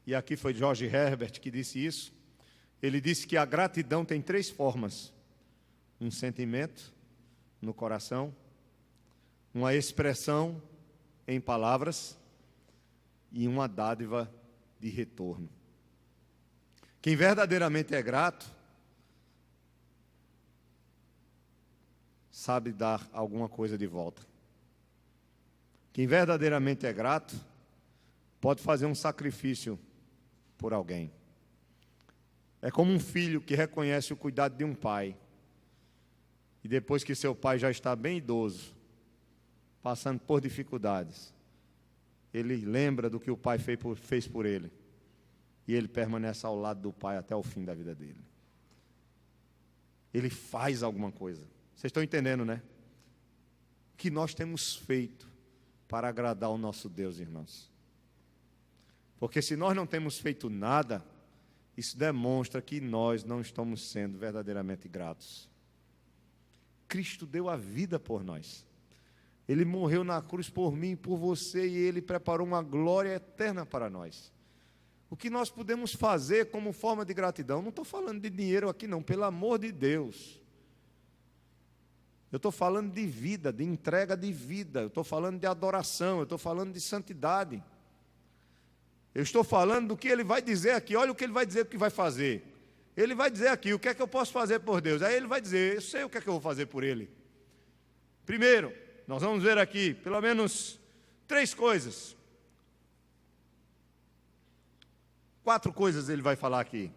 e aqui foi George Herbert que disse isso, ele disse que a gratidão tem 3 formas: um sentimento no coração, uma expressão em palavras e uma dádiva de retorno. Quem verdadeiramente é grato sabe dar alguma coisa de volta. Quem verdadeiramente é grato pode fazer um sacrifício por alguém. É como um filho que reconhece o cuidado de um pai. E depois que seu pai já está bem idoso, passando por dificuldades, ele lembra do que o pai fez por ele. E ele permanece ao lado do pai até o fim da vida dele. Ele faz alguma coisa. Vocês estão entendendo, né? O que nós temos feito para agradar o nosso Deus, irmãos? Porque se nós não temos feito nada, isso demonstra que nós não estamos sendo verdadeiramente gratos. Cristo deu a vida por nós. Ele morreu na cruz por mim e por você, e Ele preparou uma glória eterna para nós. O que nós podemos fazer como forma de gratidão? Não estou falando de dinheiro aqui não, pelo amor de Deus. Eu estou falando de vida, de entrega de vida. Eu estou falando de adoração, eu estou falando de santidade. Eu estou falando do que Ele vai dizer aqui. Olha o que Ele vai dizer, o que vai fazer. Ele vai dizer aqui, o que é que eu posso fazer por Deus? Aí Ele vai dizer, eu sei o que é que eu vou fazer por Ele. Primeiro, nós vamos ver aqui, pelo menos 3 coisas. 4 coisas Ele vai falar aqui.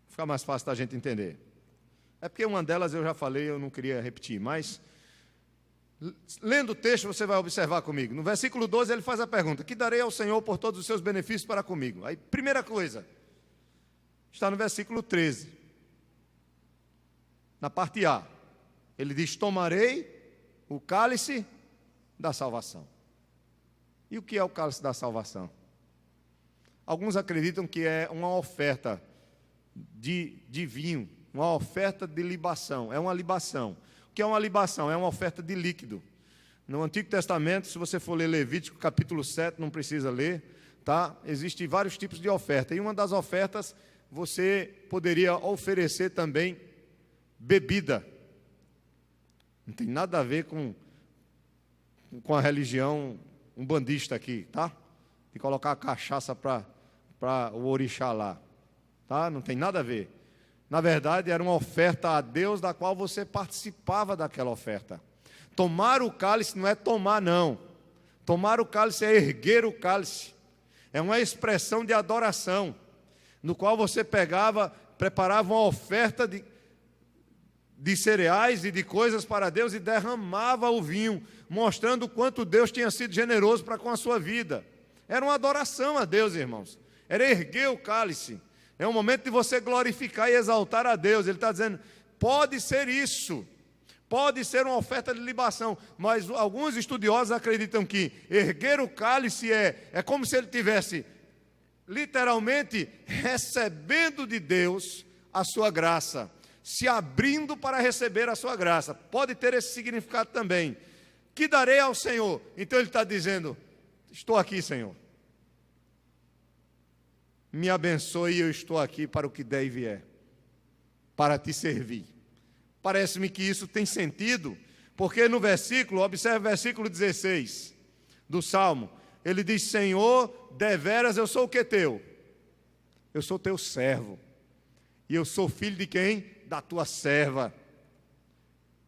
Fica mais fácil da gente entender. É porque uma delas eu já falei, eu não queria repetir, mas lendo o texto você vai observar comigo. No versículo 12 ele faz a pergunta: que darei ao Senhor por todos os seus benefícios para comigo? Aí, primeira coisa, está no versículo 13. Na parte A, ele diz: tomarei o cálice da salvação. E o que é o cálice da salvação? Alguns acreditam que é uma oferta de vinho, uma oferta de libação, é uma libação. O que é uma libação? É uma oferta de líquido. No Antigo Testamento, se você for ler Levítico capítulo 7, não precisa ler, tá? Existem vários tipos de oferta, e uma das ofertas você poderia oferecer também bebida. Não tem nada a ver com a religião umbandista aqui, tá? De colocar a cachaça para o orixá lá, tá? Não tem nada a ver. Na verdade, era uma oferta a Deus da qual você participava daquela oferta. Tomar o cálice não é tomar, não. Tomar o cálice é erguer o cálice. É uma expressão de adoração, no qual você preparava uma oferta de cereais e de coisas para Deus e derramava o vinho, mostrando o quanto Deus tinha sido generoso para com a sua vida. Era uma adoração a Deus, irmãos. Era erguer o cálice. É um momento de você glorificar e exaltar a Deus. Ele está dizendo, pode ser isso, pode ser uma oferta de libação, mas alguns estudiosos acreditam que erguer o cálice é como se ele tivesse literalmente recebendo de Deus a sua graça, se abrindo para receber a sua graça. Pode ter esse significado também. Que darei ao Senhor? Então ele está dizendo, estou aqui, Senhor. Me abençoe e eu estou aqui para o que der e vier, para te servir. Parece-me que isso tem sentido, porque no versículo, observe o versículo 16 do Salmo, ele diz, Senhor, deveras eu sou o que teu? Eu sou teu servo, e eu sou filho de quem? Da tua serva.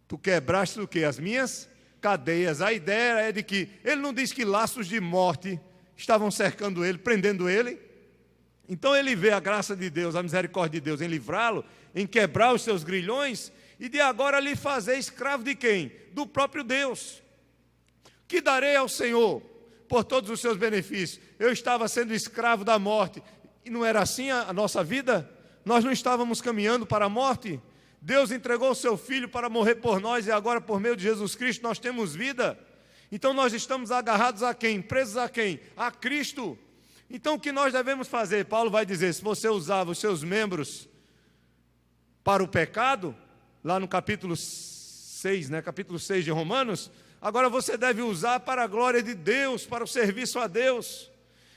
Tu quebraste o quê? As minhas cadeias. A ideia é de que, ele não diz que laços de morte estavam cercando ele, prendendo ele. Então ele vê a graça de Deus, a misericórdia de Deus em livrá-lo, em quebrar os seus grilhões e de agora lhe fazer escravo de quem? Do próprio Deus. Que darei ao Senhor por todos os seus benefícios? Eu estava sendo escravo da morte e não era assim a nossa vida? Nós não estávamos caminhando para a morte? Deus entregou o seu Filho para morrer por nós e agora por meio de Jesus Cristo nós temos vida. Então nós estamos agarrados a quem? Presos a quem? A Cristo. Então o que nós devemos fazer? Paulo vai dizer, se você usava os seus membros para o pecado, lá no capítulo 6, capítulo 6 de Romanos, agora você deve usar para a glória de Deus, para o serviço a Deus.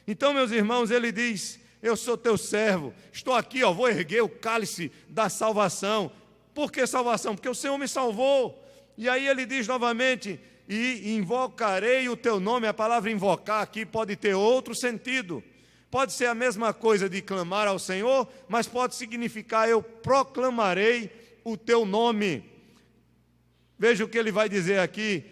Então, meus irmãos, ele diz, eu sou teu servo, estou aqui, vou erguer o cálice da salvação. Por que salvação? Porque o Senhor me salvou. E aí ele diz novamente, e invocarei o teu nome. A palavra invocar aqui pode ter outro sentido. Pode ser a mesma coisa de clamar ao Senhor, mas pode significar eu proclamarei o teu nome. Veja o que ele vai dizer aqui.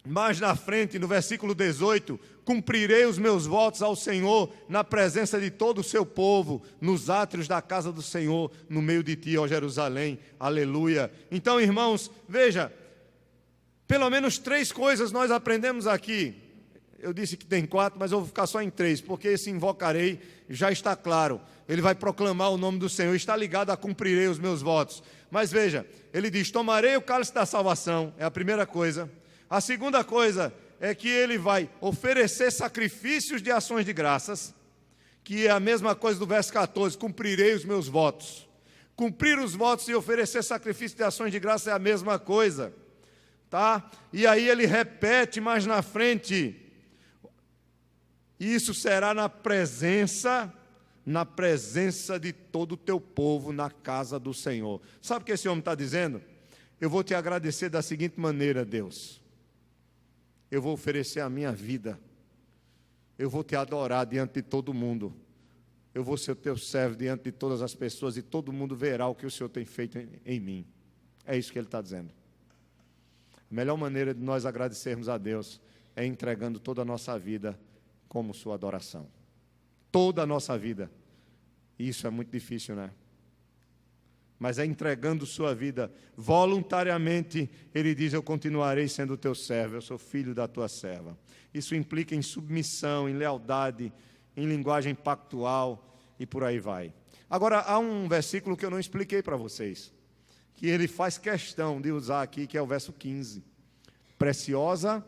Mais na frente, no versículo 18, cumprirei os meus votos ao Senhor na presença de todo o seu povo, nos átrios da casa do Senhor, no meio de ti, ó Jerusalém. Aleluia. Então, irmãos, veja, pelo menos 3 coisas nós aprendemos aqui. Eu disse que tem 4, mas eu vou ficar só em 3, porque esse invocarei já está claro. Ele vai proclamar o nome do Senhor, está ligado a cumprirei os meus votos. Mas veja, ele diz, tomarei o cálice da salvação, é a primeira coisa. A segunda coisa é que ele vai oferecer sacrifícios de ações de graças, que é a mesma coisa do verso 14, cumprirei os meus votos. Cumprir os votos e oferecer sacrifício de ações de graças é a mesma coisa, tá? E aí ele repete mais na frente, isso será na presença de todo o teu povo na casa do Senhor. Sabe o que esse homem está dizendo? Eu vou te agradecer da seguinte maneira, Deus. Eu vou oferecer a minha vida, eu vou te adorar diante de todo mundo, eu vou ser o teu servo diante de todas as pessoas e todo mundo verá o que o Senhor tem feito em mim. É isso que ele está dizendo. A melhor maneira de nós agradecermos a Deus é entregando toda a nossa vida como sua adoração. Toda a nossa vida. E isso é muito difícil, né? Mas é entregando sua vida voluntariamente. Ele diz, eu continuarei sendo teu servo, eu sou filho da tua serva. Isso implica em submissão, em lealdade, em linguagem pactual e por aí vai. Agora, há um versículo que eu não expliquei para vocês, que ele faz questão de usar aqui, que é o verso 15. Preciosa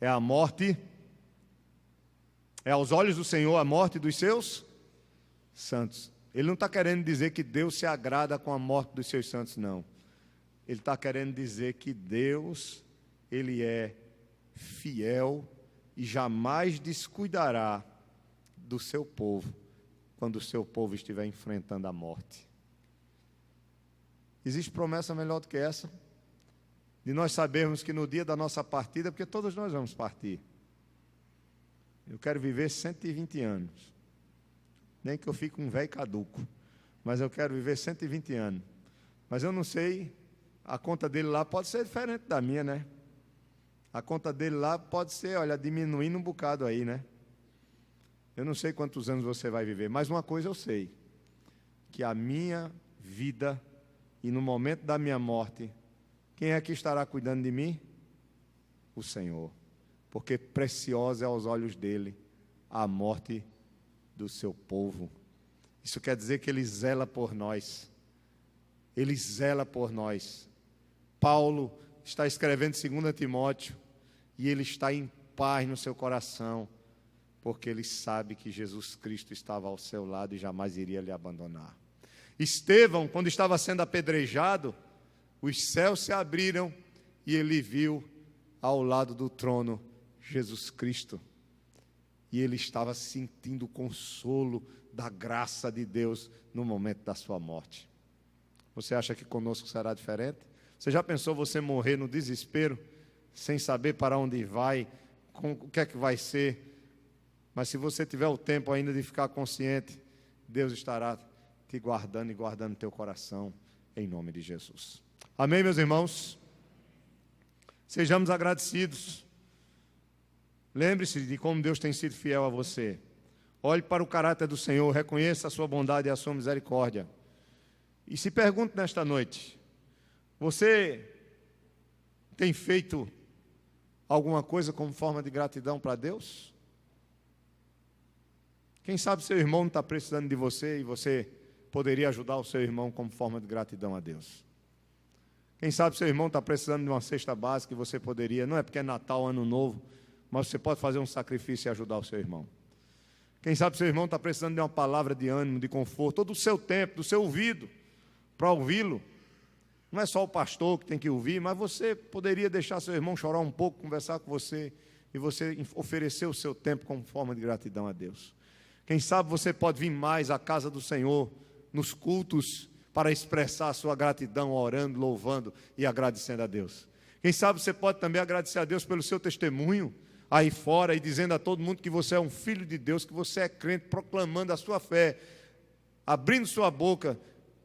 é a morte, é aos olhos do Senhor a morte dos seus santos. Ele não está querendo dizer que Deus se agrada com a morte dos seus santos, não. Ele está querendo dizer que Deus, Ele é fiel e jamais descuidará do seu povo, quando o seu povo estiver enfrentando a morte. Existe promessa melhor do que essa? De nós sabermos que no dia da nossa partida, porque todos nós vamos partir. Eu quero viver 120 anos. Nem que eu fique um velho caduco, mas eu quero viver 120 anos. Mas eu não sei, a conta dele lá pode ser diferente da minha, né? A conta dele lá pode ser, olha, diminuindo um bocado aí, né? Eu não sei quantos anos você vai viver, mas uma coisa eu sei, que a minha vida e no momento da minha morte, quem é que estará cuidando de mim? O Senhor. Porque preciosa é aos olhos dele a morte do seu povo. Isso quer dizer que ele zela por nós. Ele zela por nós. Paulo está escrevendo 2 Timóteo e ele está em paz no seu coração, porque ele sabe que Jesus Cristo estava ao seu lado e jamais iria lhe abandonar. Estevão, quando estava sendo apedrejado, os céus se abriram e ele viu ao lado do trono Jesus Cristo. E ele estava sentindo o consolo da graça de Deus no momento da sua morte. Você acha que conosco será diferente? Você já pensou você morrer no desespero, sem saber para onde vai, o que é que vai ser? Mas se você tiver o tempo ainda de ficar consciente, Deus estará te guardando e guardando teu coração, em nome de Jesus. Amém, meus irmãos? Sejamos agradecidos. Lembre-se de como Deus tem sido fiel a você. Olhe para o caráter do Senhor, reconheça a sua bondade e a sua misericórdia. E se pergunte nesta noite, você tem feito alguma coisa como forma de gratidão para Deus? Quem sabe seu irmão não está precisando de você e você poderia ajudar o seu irmão como forma de gratidão a Deus. Quem sabe seu irmão está precisando de uma cesta básica e você poderia, não é porque é Natal, Ano Novo, mas você pode fazer um sacrifício e ajudar o seu irmão. Quem sabe seu irmão está precisando de uma palavra de ânimo, de conforto, todo o seu tempo, do seu ouvido, para ouvi-lo. Não é só o pastor que tem que ouvir, mas você poderia deixar seu irmão chorar um pouco, conversar com você, e você oferecer o seu tempo como forma de gratidão a Deus. Quem sabe você pode vir mais à casa do Senhor, nos cultos, para expressar a sua gratidão, orando, louvando e agradecendo a Deus. Quem sabe você pode também agradecer a Deus pelo seu testemunho, aí fora, e dizendo a todo mundo que você é um filho de Deus, que você é crente, proclamando a sua fé, abrindo sua boca,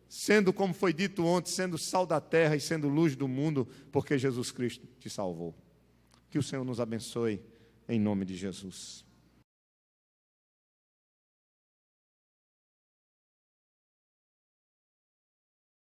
sendo, como foi dito ontem, sendo sal da terra e sendo luz do mundo, porque Jesus Cristo te salvou. Que o Senhor nos abençoe, em nome de Jesus.